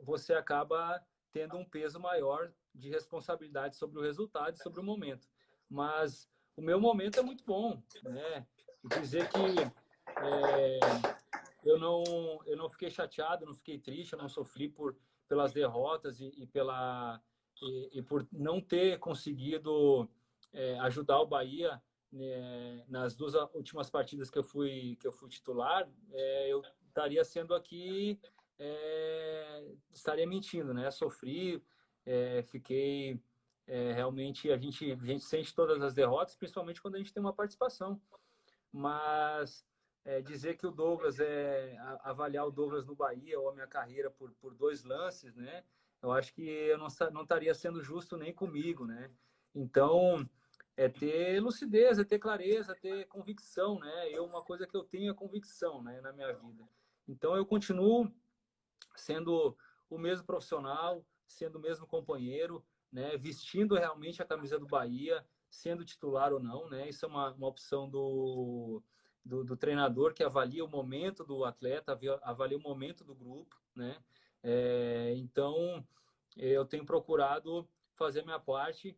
Você acaba tendo um peso maior de responsabilidade sobre o resultado e sobre o momento. Mas o meu momento é muito bom, né? Dizer que eu não fiquei chateado, não fiquei triste, eu não sofri pelas derrotas e por não ter conseguido ajudar o Bahia, né, nas duas últimas partidas que eu fui titular. Eu estaria sendo aqui, estaria mentindo, né? Sofri, fiquei realmente a gente sente todas as derrotas, principalmente quando a gente tem uma participação. Mas dizer que o Douglas avaliar o Douglas no Bahia ou a minha carreira por dois lances, né? Eu acho que eu não estaria sendo justo nem comigo, né? Então, é ter lucidez, é ter clareza, é ter convicção, né? Uma coisa que eu tenho é convicção, né, na minha vida. Então, eu continuo sendo o mesmo profissional, sendo o mesmo companheiro, né? Vestindo realmente a camisa do Bahia, sendo titular ou não, né? Isso é uma opção do treinador que avalia o momento do atleta, avalia o momento do grupo, né? Então, eu tenho procurado fazer a minha parte,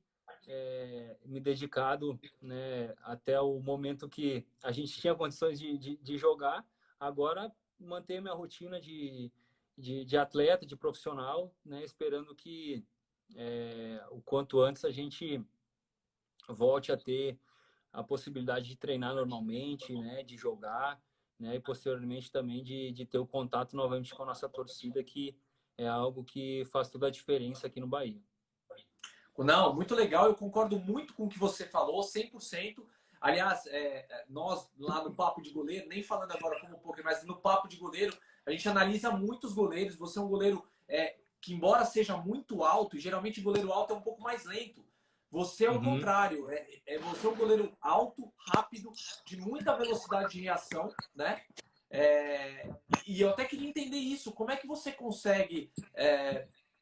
me dedicado, né, até o momento que a gente tinha condições de jogar. Agora, manter a minha rotina de atleta, de profissional, né, esperando que o quanto antes a gente volte a ter a possibilidade de treinar normalmente, né, de jogar, né, e posteriormente também de ter o contato novamente com a nossa torcida, que é algo que faz toda a diferença aqui no Bahia. Não, muito legal, eu concordo muito com o que você falou, 100%. Aliás, nós lá no Papo de Goleiro, nem falando agora como poker, mas no Papo de Goleiro, a gente analisa muitos goleiros. Você é um goleiro que, embora seja muito alto, e geralmente goleiro alto é um pouco mais lento. Você é o Uhum. contrário, você é um goleiro alto, rápido, de muita velocidade de reação, né? E eu até queria entender isso, como é que você consegue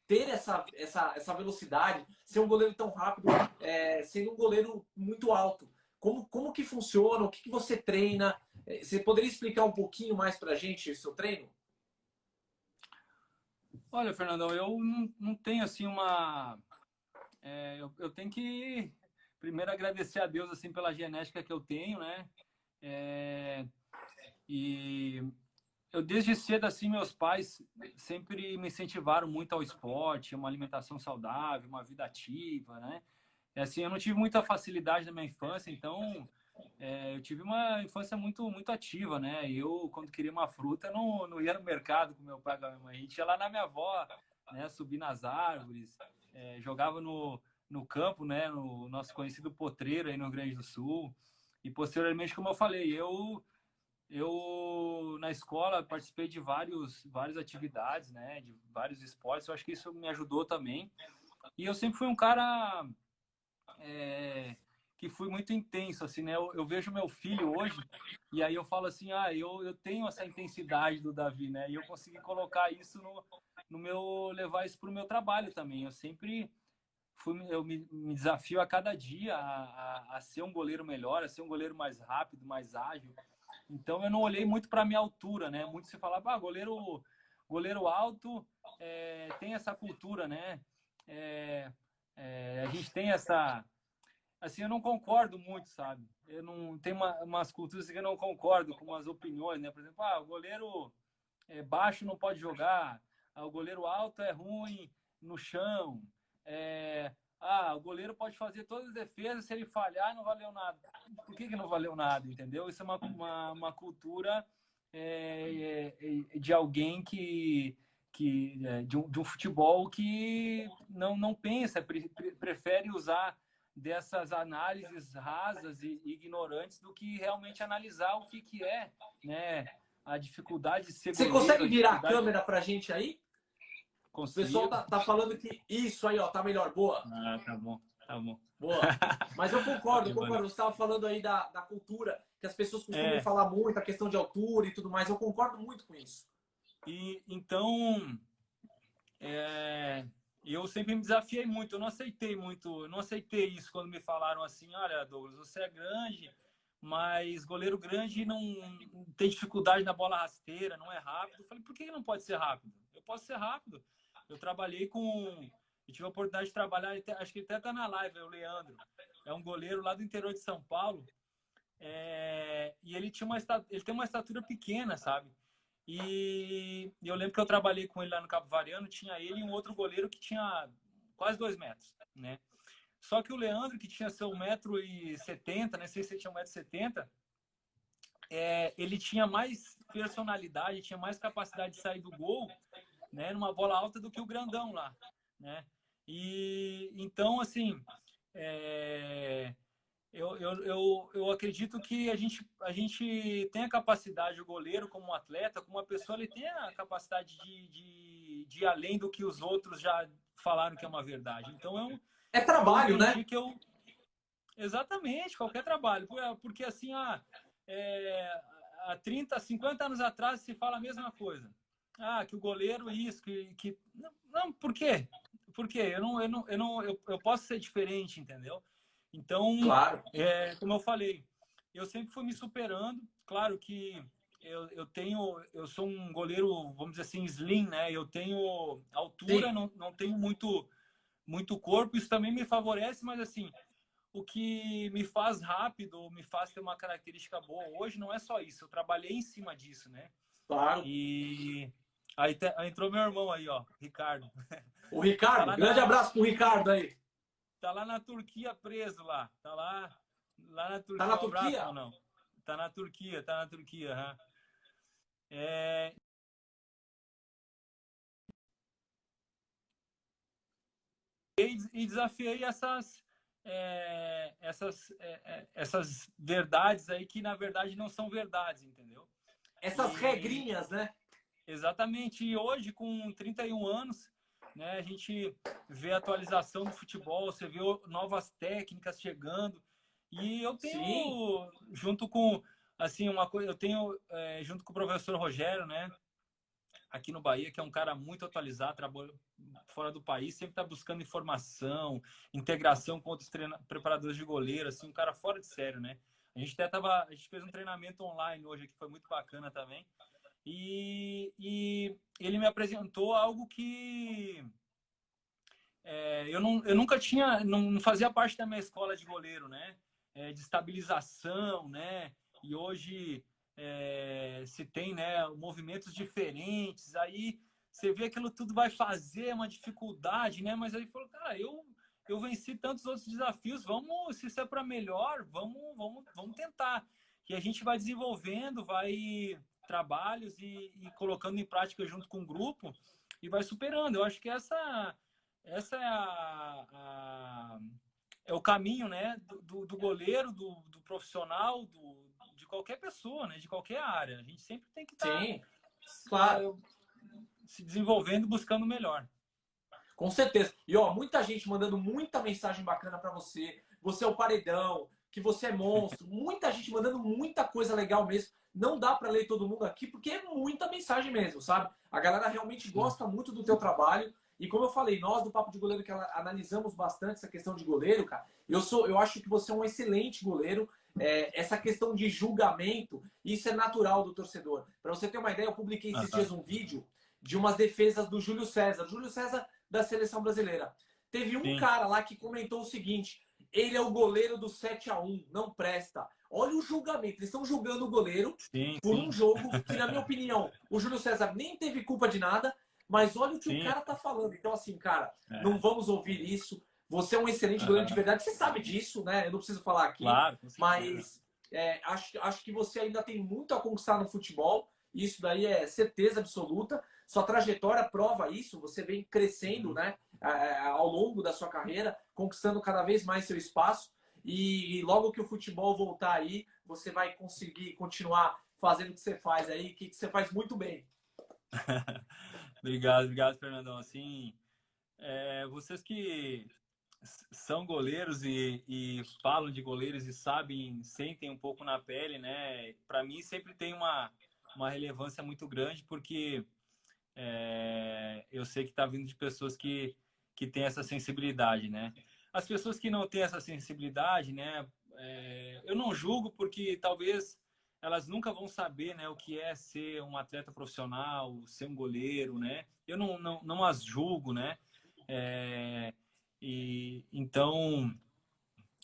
ter essa velocidade, ser um goleiro tão rápido, sendo um goleiro muito alto? Como que funciona? O que você treina? Você poderia explicar um pouquinho mais para a gente o seu treino? Olha, Fernandão, eu não tenho assim eu tenho que primeiro agradecer a Deus assim pela genética que eu tenho, né? É, e eu desde cedo assim meus pais sempre me incentivaram muito ao esporte, uma alimentação saudável, uma vida ativa, né? E, assim, eu não tive muita facilidade na minha infância, então eu tive uma infância muito ativa, né? Eu, quando queria uma fruta, não ia no mercado com meu pai e com a minha mãe. A gente ia lá na minha avó, né? Subir nas árvores, jogava no campo, né? No nosso conhecido potreiro aí no Rio Grande do Sul. E, posteriormente, como eu falei, eu na escola participei de várias atividades, né? De vários esportes. Eu acho que isso me ajudou também. E eu sempre fui um cara que fui muito intenso, assim, né? Eu vejo meu filho hoje e aí eu falo assim, eu tenho essa intensidade do Davi, né? E eu consegui colocar isso no meu, levar isso para o meu trabalho também. Eu sempre eu me desafio a cada dia a ser um goleiro melhor, a ser um goleiro mais rápido, mais ágil. Então eu não olhei muito para minha altura, né? Muito se falava, goleiro alto tem essa cultura, né? A gente tem essa assim, eu não concordo muito, sabe? Eu não tem umas culturas que eu não concordo com umas opiniões, né? Por exemplo, o goleiro baixo não pode jogar, o goleiro alto é ruim no chão, o goleiro pode fazer todas as defesas, se ele falhar não valeu nada. Por que não valeu nada, entendeu? Isso é uma cultura de alguém de um futebol que não pensa, prefere usar dessas análises rasas e ignorantes do que realmente analisar o que é, né? A dificuldade de ser Você goleiro, consegue a virar a dificuldade câmera para a gente aí? O pessoal consigo. tá falando que isso aí, ó, tá melhor. Boa. Tá bom, tá bom. Boa. Mas eu concordo, Aí, mano. concordo. Você estava falando aí da cultura, que as pessoas costumam É, falar muito, a questão de altura e tudo mais. Eu concordo muito com isso. e então é, eu sempre me desafiei muito, eu não aceitei isso quando me falaram assim, olha, Douglas, você é grande, mas goleiro grande não tem dificuldade na bola rasteira, não é rápido. Eu falei, por que não pode ser rápido? Eu posso ser rápido. Eu trabalhei eu tive a oportunidade de trabalhar, acho que ele até tá na live, é o Leandro. É um goleiro lá do interior de São Paulo. E ele tem uma estatura pequena, sabe? E eu lembro que eu trabalhei com ele lá no Cabo Variano, tinha ele e um outro goleiro que tinha quase 2 metros, né? Só que o Leandro, que tinha seu 1,70 m, né? Não sei se ele tinha 1,70 m, ele tinha mais personalidade, tinha mais capacidade de sair do gol, né? Numa bola alta do que o grandão lá, né? E então, assim, é, eu acredito que a gente tem a capacidade, o goleiro como um atleta, como uma pessoa, ele tem a capacidade de ir além do que os outros já falaram que é uma verdade. Então É eu trabalho, né? entendi que exatamente, qualquer trabalho. Porque assim, é, há 30, 50 anos atrás se fala a mesma coisa. Que o goleiro isso, Não, por quê? Por quê? Eu posso ser diferente, entendeu? Então, Claro. como eu falei, eu sempre fui me superando. Claro que eu sou um goleiro, vamos dizer assim, slim, né? Eu tenho altura, Sim. não tenho muito corpo, isso também me favorece, mas assim, o que me faz rápido, me faz ter uma característica boa hoje, não é só isso. Eu trabalhei em cima disso, né? Claro. E aí entrou meu irmão aí, ó, Ricardo. O Tá Ricardo, lá grande na, abraço pro Ricardo aí. tá lá na Turquia preso lá. Tá lá na Tá Turquia. na Um abraço, Turquia? meu não. Tá na Turquia. Uhum. É, e desafiei essas verdades aí que na verdade não são verdades, entendeu? Essas E regrinhas, né? exatamente. E hoje, com 31 anos, né, a gente vê a atualização do futebol, você vê novas técnicas chegando. E eu Sim. tenho, junto com, assim, uma coisa, eu tenho, junto com o professor Rogério, né, aqui no Bahia, que é um cara muito atualizado, trabalha fora do país, sempre está buscando informação, integração com outros preparadores de goleiro, assim, um cara fora de sério, né? A gente fez um treinamento online hoje que foi muito bacana também. E ele me apresentou algo que eu nunca tinha, não fazia parte da minha escola de goleiro, né? De estabilização, né? E hoje se tem, né, movimentos diferentes, aí você vê aquilo tudo vai fazer uma dificuldade, né? Mas aí falou, cara, eu venci tantos outros desafios, vamos, se isso é para melhor, vamos tentar. E a gente vai desenvolvendo, vai trabalhos e colocando em prática junto com o grupo e vai superando. Eu acho que essa é é o caminho, né, do goleiro, do profissional, de qualquer pessoa, né, de qualquer área. A gente sempre tem que estar Sim, claro. se desenvolvendo, buscando o melhor. Com certeza. E ó, muita gente mandando muita mensagem bacana para você. Você é o paredão, que você é monstro. Muita gente mandando muita coisa legal mesmo. Não dá para ler todo mundo aqui porque é muita mensagem mesmo, sabe? A galera realmente Sim. gosta muito do teu trabalho. E como eu falei, nós do Papo de Goleiro que analisamos bastante essa questão de goleiro, cara. Eu acho que você é um excelente goleiro. Essa questão de julgamento, isso é natural do torcedor. Para você ter uma ideia, eu publiquei esses Aham. dias um vídeo de umas defesas do Júlio César. Júlio César da seleção brasileira. Teve um Sim, cara lá que comentou o seguinte: ele é o goleiro do 7-1, não presta. Olha o julgamento. Eles estão julgando o goleiro sim, por um sim, jogo que, na minha opinião, o Júlio César nem teve culpa de nada, mas olha o que o sim. cara tá falando. Então, assim, cara, não É. vamos ouvir isso. Você é um excelente goleiro de Aham. verdade. Você sabe disso, né? Eu não preciso falar aqui, Claro, com certeza. mas acho que você ainda tem muito a conquistar no futebol. Isso daí é certeza absoluta. Sua trajetória prova isso. Você vem crescendo, Uhum. né, ao longo da sua carreira, conquistando cada vez mais seu espaço. E logo que o futebol voltar aí, você vai conseguir continuar fazendo o que você faz aí, que você faz muito bem. Obrigado, obrigado, Fernandão. Assim, vocês que são goleiros e falam de goleiros e sabem, sentem um pouco na pele, né? Para mim sempre tem uma relevância muito grande porque eu sei que está vindo de pessoas que têm essa sensibilidade, né? As pessoas que não têm essa sensibilidade, né? Eu não julgo porque talvez elas nunca vão saber, né, o que é ser um atleta profissional, ser um goleiro, né? Eu não as julgo, né? É, e então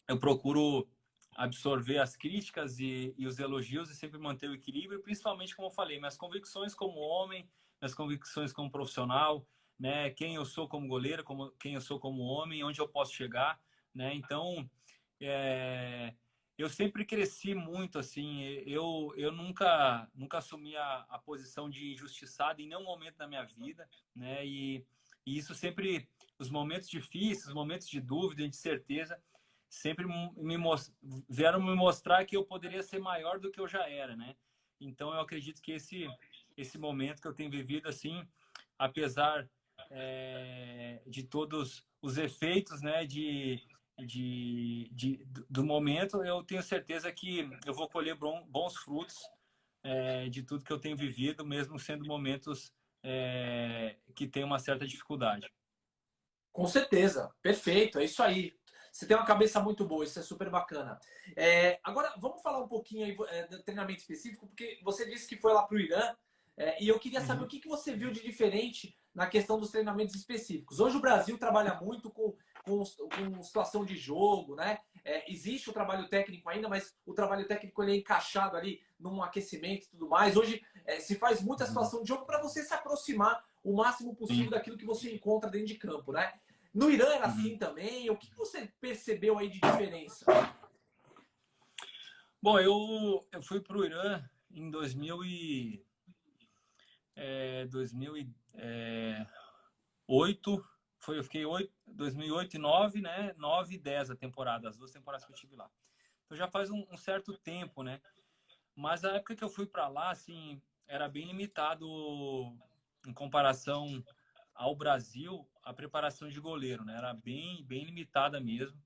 eu procuro absorver as críticas e os elogios e sempre manter o equilíbrio, principalmente como eu falei, minhas convicções como homem, minhas convicções como profissional, né, quem eu sou como goleiro, quem eu sou como homem, onde eu posso chegar, né? Então, é, eu sempre cresci muito assim, eu nunca assumi a posição de injustiçado em nenhum momento da minha vida, né? E isso sempre os momentos difíceis, os momentos de dúvida, de incerteza, sempre vieram me mostrar que eu poderia ser maior do que eu já era, né? Então eu acredito que esse momento que eu tenho vivido assim, apesar de todos os efeitos, né, do momento, eu tenho certeza que eu vou colher bons frutos de tudo que eu tenho vivido, mesmo sendo momentos que tem uma certa dificuldade. Com certeza, perfeito, é isso aí. Você tem uma cabeça muito boa, isso é super bacana. Agora, vamos falar um pouquinho aí, do treinamento específico, porque você disse que foi lá para o Irã, e eu queria saber o Uhum. que você viu de diferente na questão dos treinamentos específicos. Hoje o Brasil trabalha muito com situação de jogo, né? Existe o trabalho técnico ainda, mas o trabalho técnico ele é encaixado ali num aquecimento e tudo mais. Hoje se faz muita Uhum. situação de jogo para você se aproximar o máximo possível Sim. daquilo que você encontra dentro de campo, né? No Irã era Uhum. assim também? O que você percebeu aí de diferença? Bom, eu fui para o Irã em 2008. Eu fiquei 2008 e 9, né? 9 e 10 a temporada, as duas temporadas que eu tive lá. Então já faz um certo tempo, né? Mas a época que eu fui para lá, assim, era bem limitado em comparação ao Brasil, a preparação de goleiro, né? Era bem limitada mesmo.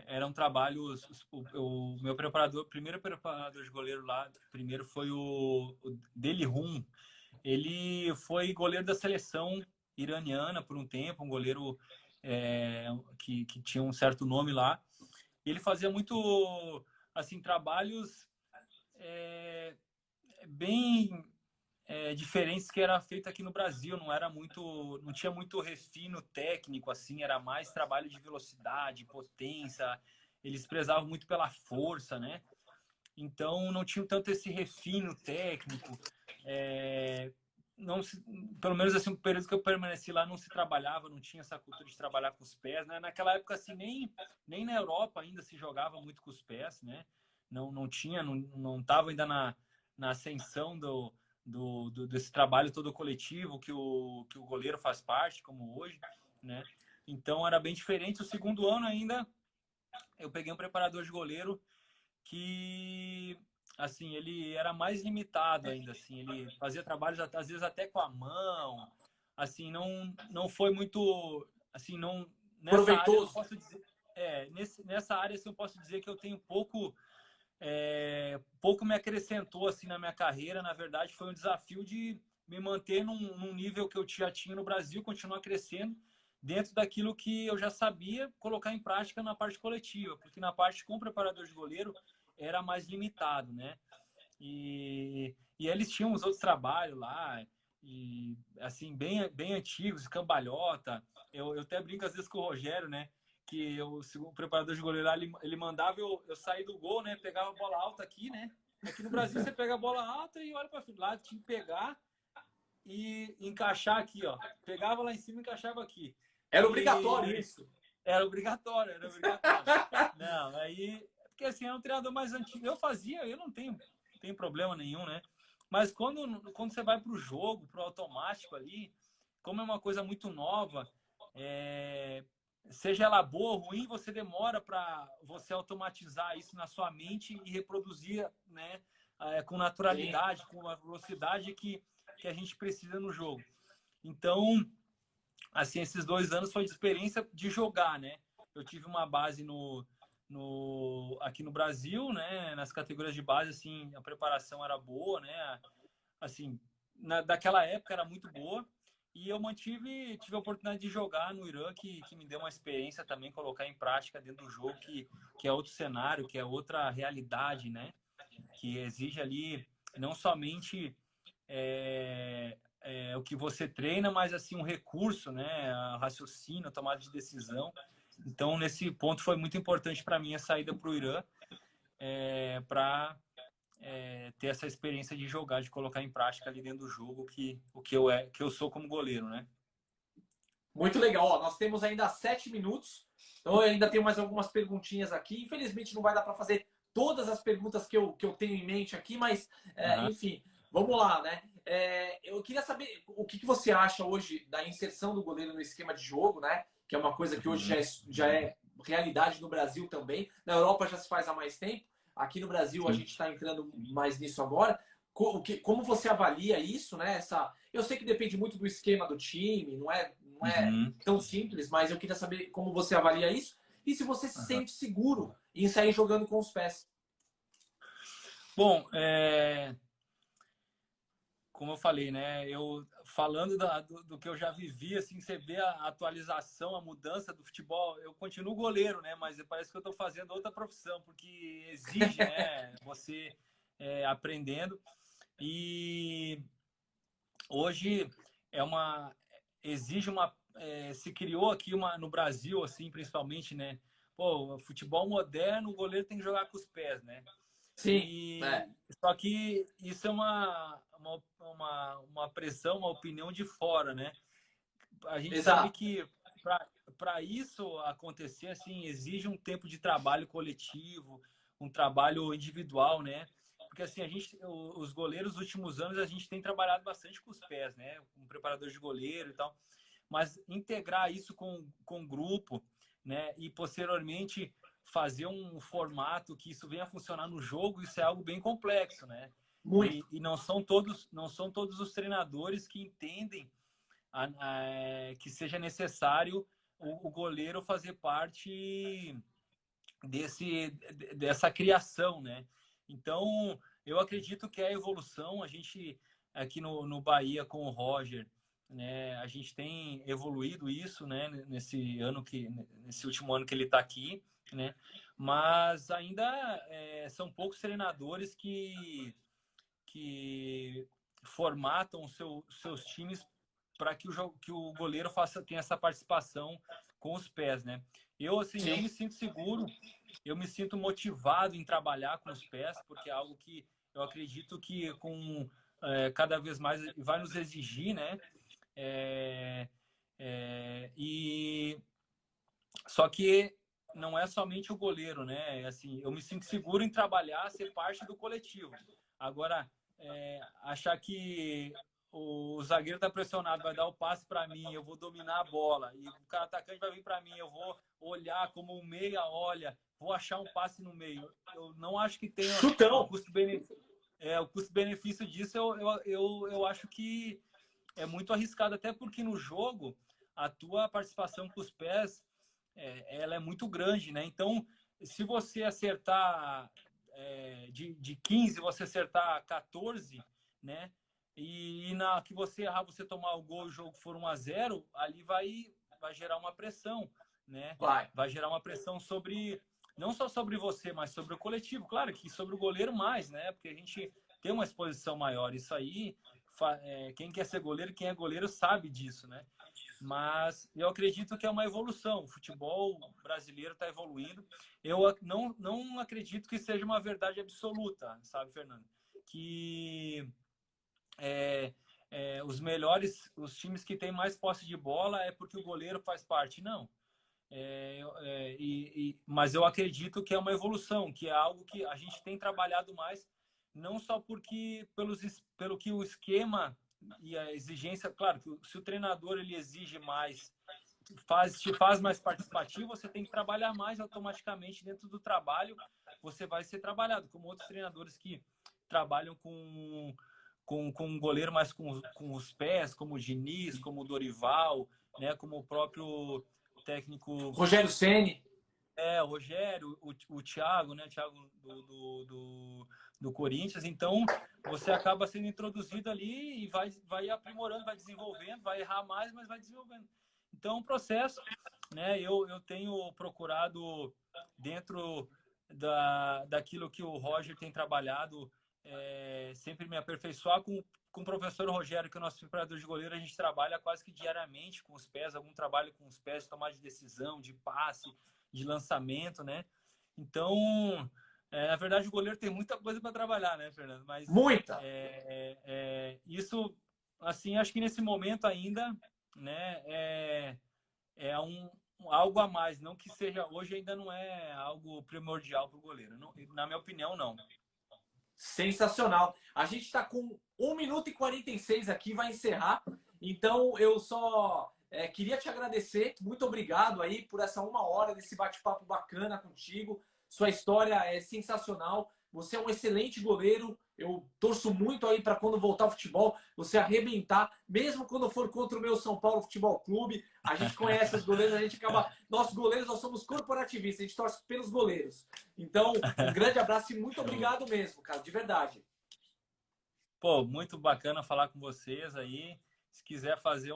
Eram trabalhos. O meu preparador, o primeiro preparador de goleiro lá, primeiro foi o Deli Rum. Ele foi goleiro da seleção iraniana por um tempo, um goleiro que tinha um certo nome lá. E ele fazia muito, assim, trabalhos bem diferentes que era feito aqui no Brasil. Não tinha muito refino técnico, assim, era mais trabalho de velocidade, potência. Eles prezavam muito pela força, né? Então não tinha tanto esse refino técnico. É, não se, pelo menos assim, o período que eu permaneci lá não se trabalhava, não tinha essa cultura de trabalhar com os pés, né? Naquela época assim nem na Europa ainda se jogava muito com os pés, né? Não tinha, não estava ainda na ascensão desse trabalho todo coletivo que o goleiro faz parte, como hoje, né? Então era bem diferente. O segundo ano ainda eu peguei um preparador de goleiro que assim ele era mais limitado ainda, assim ele fazia trabalhos às vezes até com a mão, assim não foi muito assim não nessa área eu não Proveitoso. posso dizer nessa área assim, eu posso dizer que eu tenho pouco me acrescentou assim na minha carreira. Na verdade foi um desafio de me manter num nível que eu já tinha no Brasil, continuar crescendo dentro daquilo que eu já sabia, colocar em prática na parte coletiva, porque na parte com o preparador de goleiro era mais limitado, né? E eles tinham os outros trabalhos lá, e assim, bem antigos, cambalhota. Eu até brinco às vezes com o Rogério, né? Que o preparador de goleiro lá, ele mandava eu sair do gol, né? Pegava a bola alta aqui, né? Aqui no Brasil você pega a bola alta e olha para frente. Lá tinha que pegar e encaixar aqui, ó. Pegava lá em cima e encaixava aqui. Era obrigatório E isso. era obrigatório, era obrigatório. Não, aí. Porque assim, é um treinador mais antigo. Eu fazia, eu não tenho problema nenhum, né? Mas quando você vai para o jogo, para o automático ali, como é uma coisa muito nova, é, seja ela boa ou ruim, você demora para você automatizar isso na sua mente e reproduzir, né, com Sim. naturalidade, com a velocidade que a gente precisa no jogo. Então, assim, esses 2 anos foi de experiência de jogar, né? Eu tive uma base aqui no Brasil, né? Nas categorias de base, assim, a preparação era boa, né? Assim, daquela época era muito boa. E eu tive a oportunidade de jogar no Irã, que me deu uma experiência também, colocar em prática dentro do jogo, que é outro cenário, que é outra realidade, né? Que exige ali não somente o que você treina, mas assim um recurso, né, a raciocínio, a tomada de decisão. Então nesse ponto foi muito importante para mim a saída para o Irã, para ter essa experiência de jogar, de colocar em prática ali dentro do jogo que eu sou como goleiro, né? Muito legal. Ó, nós temos ainda 7 minutos. Então eu ainda tenho mais algumas perguntinhas aqui. Infelizmente não vai dar para fazer todas as perguntas que eu tenho em mente aqui, mas Uhum. enfim, vamos lá, né? Eu queria saber o que você acha hoje da inserção do goleiro no esquema de jogo, né? Que é uma coisa que hoje Uhum. já é realidade no Brasil também. Na Europa já se faz há mais tempo. Aqui no Brasil a Sim. gente está entrando mais nisso agora. Como você avalia isso, né? Eu sei que depende muito do esquema do time, não é Uhum. tão simples, mas eu queria saber como você avalia isso e se você se Uhum. sente seguro em sair jogando com os pés. Bom, como eu falei, né? Eu falando do que eu já vivi, assim, você vê a atualização, a mudança do futebol. Eu continuo goleiro, né? Mas parece que eu estou fazendo outra profissão, porque exige, né? Você aprendendo. E hoje é uma exige uma se criou aqui no Brasil, assim, principalmente, né? Pô, futebol moderno, o goleiro tem que jogar com os pés, né? Sim, E só que isso é uma pressão, uma opinião de fora, né? A gente sabe exato. que para isso acontecer, assim, exige um tempo de trabalho coletivo, um trabalho individual, né? Porque assim, os goleiros, nos últimos anos, a gente tem trabalhado bastante com os pés, né? Com preparador de goleiro e tal. Mas integrar isso com grupo, né? E posteriormente fazer um formato que isso venha a funcionar no jogo, isso é algo bem complexo, né? Muito. E não são todos os treinadores que entendem que seja necessário o goleiro fazer parte dessa criação, né? Então, eu acredito que é a evolução. A gente, aqui no Bahia, com o Roger, né, a gente tem evoluído isso, né, nesse último ano que ele está aqui, né? mas ainda são poucos treinadores que formatam seus times para que o goleiro tenha essa participação com os pés, né? Eu, assim, eu Sim. me sinto seguro, eu me sinto motivado em trabalhar com os pés, porque é algo que eu acredito que cada vez mais vai nos exigir, né? É, e só que não é somente o goleiro, né? Assim, eu me sinto seguro em trabalhar, ser parte do coletivo. Agora, achar que o zagueiro está pressionado, vai dar o passe para mim, eu vou dominar a bola, e o cara atacante vai vir para mim, eu vou olhar como um meia olha, vou achar um passe no meio. Eu não acho que tenha o Chutão! custo-benefício. O custo-benefício disso, eu acho que é muito arriscado, até porque no jogo a tua participação com os pés ela é muito grande, né? Então, se você acertar de 15, você acertar 14, né? E na que você errar, você tomar o gol e o jogo for 1-0, ali vai gerar uma pressão, né? Vai. Vai gerar uma pressão sobre não só sobre você, mas sobre o coletivo. Claro que sobre o goleiro mais, né? Porque a gente tem uma exposição maior. Isso aí, quem quer ser goleiro, quem é goleiro sabe disso, né? Mas eu acredito que é uma evolução. O futebol brasileiro está evoluindo. Eu não acredito que seja uma verdade absoluta, sabe, Fernando? Que os melhores, os times que têm mais posse de bola é porque o goleiro faz parte. Não. Mas eu acredito que é uma evolução, que é algo que a gente tem trabalhado mais, não só pelo que o esquema e a exigência, claro, que se o treinador ele exige mais, te faz mais participativo, você tem que trabalhar mais automaticamente dentro do trabalho, você vai ser trabalhado, como outros treinadores que trabalham com um goleiro mais com os pés, como o Diniz, como o Dorival, né, como o próprio técnico Rogério Ceni. o Rogério, o Thiago, né? Thiago do Corinthians. Então, você acaba sendo introduzido ali e vai aprimorando, vai desenvolvendo, vai errar mais, mas vai desenvolvendo. Então, é um processo, né? Eu tenho procurado, dentro daquilo que o Roger tem trabalhado, sempre me aperfeiçoar com o professor Rogério, que é o nosso preparador de goleiro. A gente trabalha quase que diariamente com os pés, algum trabalho com os pés, tomar de decisão, de passe, de lançamento, né? Então, na verdade, o goleiro tem muita coisa para trabalhar, né, Fernando? Mas Muita! isso, assim, acho que nesse momento ainda, né, algo a mais, não que seja, hoje ainda não é algo primordial para o goleiro. Não, na minha opinião, não. Sensacional. A gente está com 1 minuto e 46 aqui, vai encerrar. Então, eu só queria te agradecer. Muito obrigado aí por essa 1 hora desse bate-papo bacana contigo. Sua história é sensacional. Você é um excelente goleiro. Eu torço muito aí para quando voltar ao futebol, você arrebentar, mesmo quando for contra o meu São Paulo Futebol Clube. A gente conhece os goleiros, a gente acaba. Nossos goleiros, nós somos corporativistas, a gente torce pelos goleiros. Então, um grande abraço e muito obrigado mesmo, cara, de verdade. Pô, muito bacana falar com vocês aí. Se quiser fazer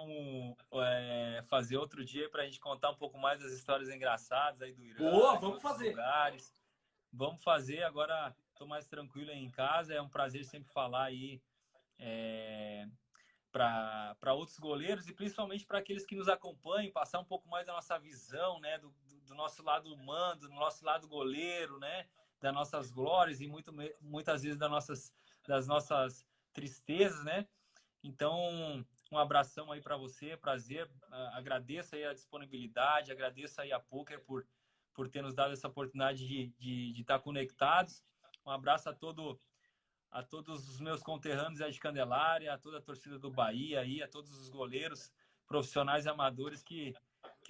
outro dia para a gente contar um pouco mais das histórias engraçadas aí do Irã, Boa, de vamos outros fazer. lugares, vamos fazer. Agora estou mais tranquilo aí em casa. É um prazer sempre falar aí para outros goleiros e principalmente para aqueles que nos acompanham, passar um pouco mais da nossa visão, né, do nosso lado humano, do nosso lado goleiro, né, das nossas glórias e muitas vezes das nossas tristezas, né? Então, um abração aí para você, prazer, agradeço aí a disponibilidade, agradeço aí a Poker por ter nos dado essa oportunidade de estar conectados. Um abraço a todos os meus conterrâneos aí de Candelária, a toda a torcida do Bahia, aí, a todos os goleiros profissionais e amadores que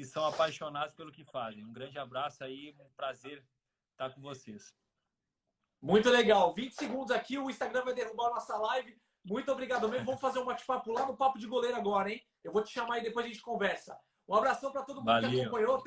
são apaixonados pelo que fazem. Um grande abraço aí, um prazer estar com vocês. Muito legal. 20 segundos aqui, o Instagram vai derrubar a nossa live. Muito obrigado mesmo. Vamos fazer um bate-papo lá no Papo de Goleiro agora, hein? Eu vou te chamar e depois a gente conversa. Um abração para todo mundo que Valeu. acompanhou.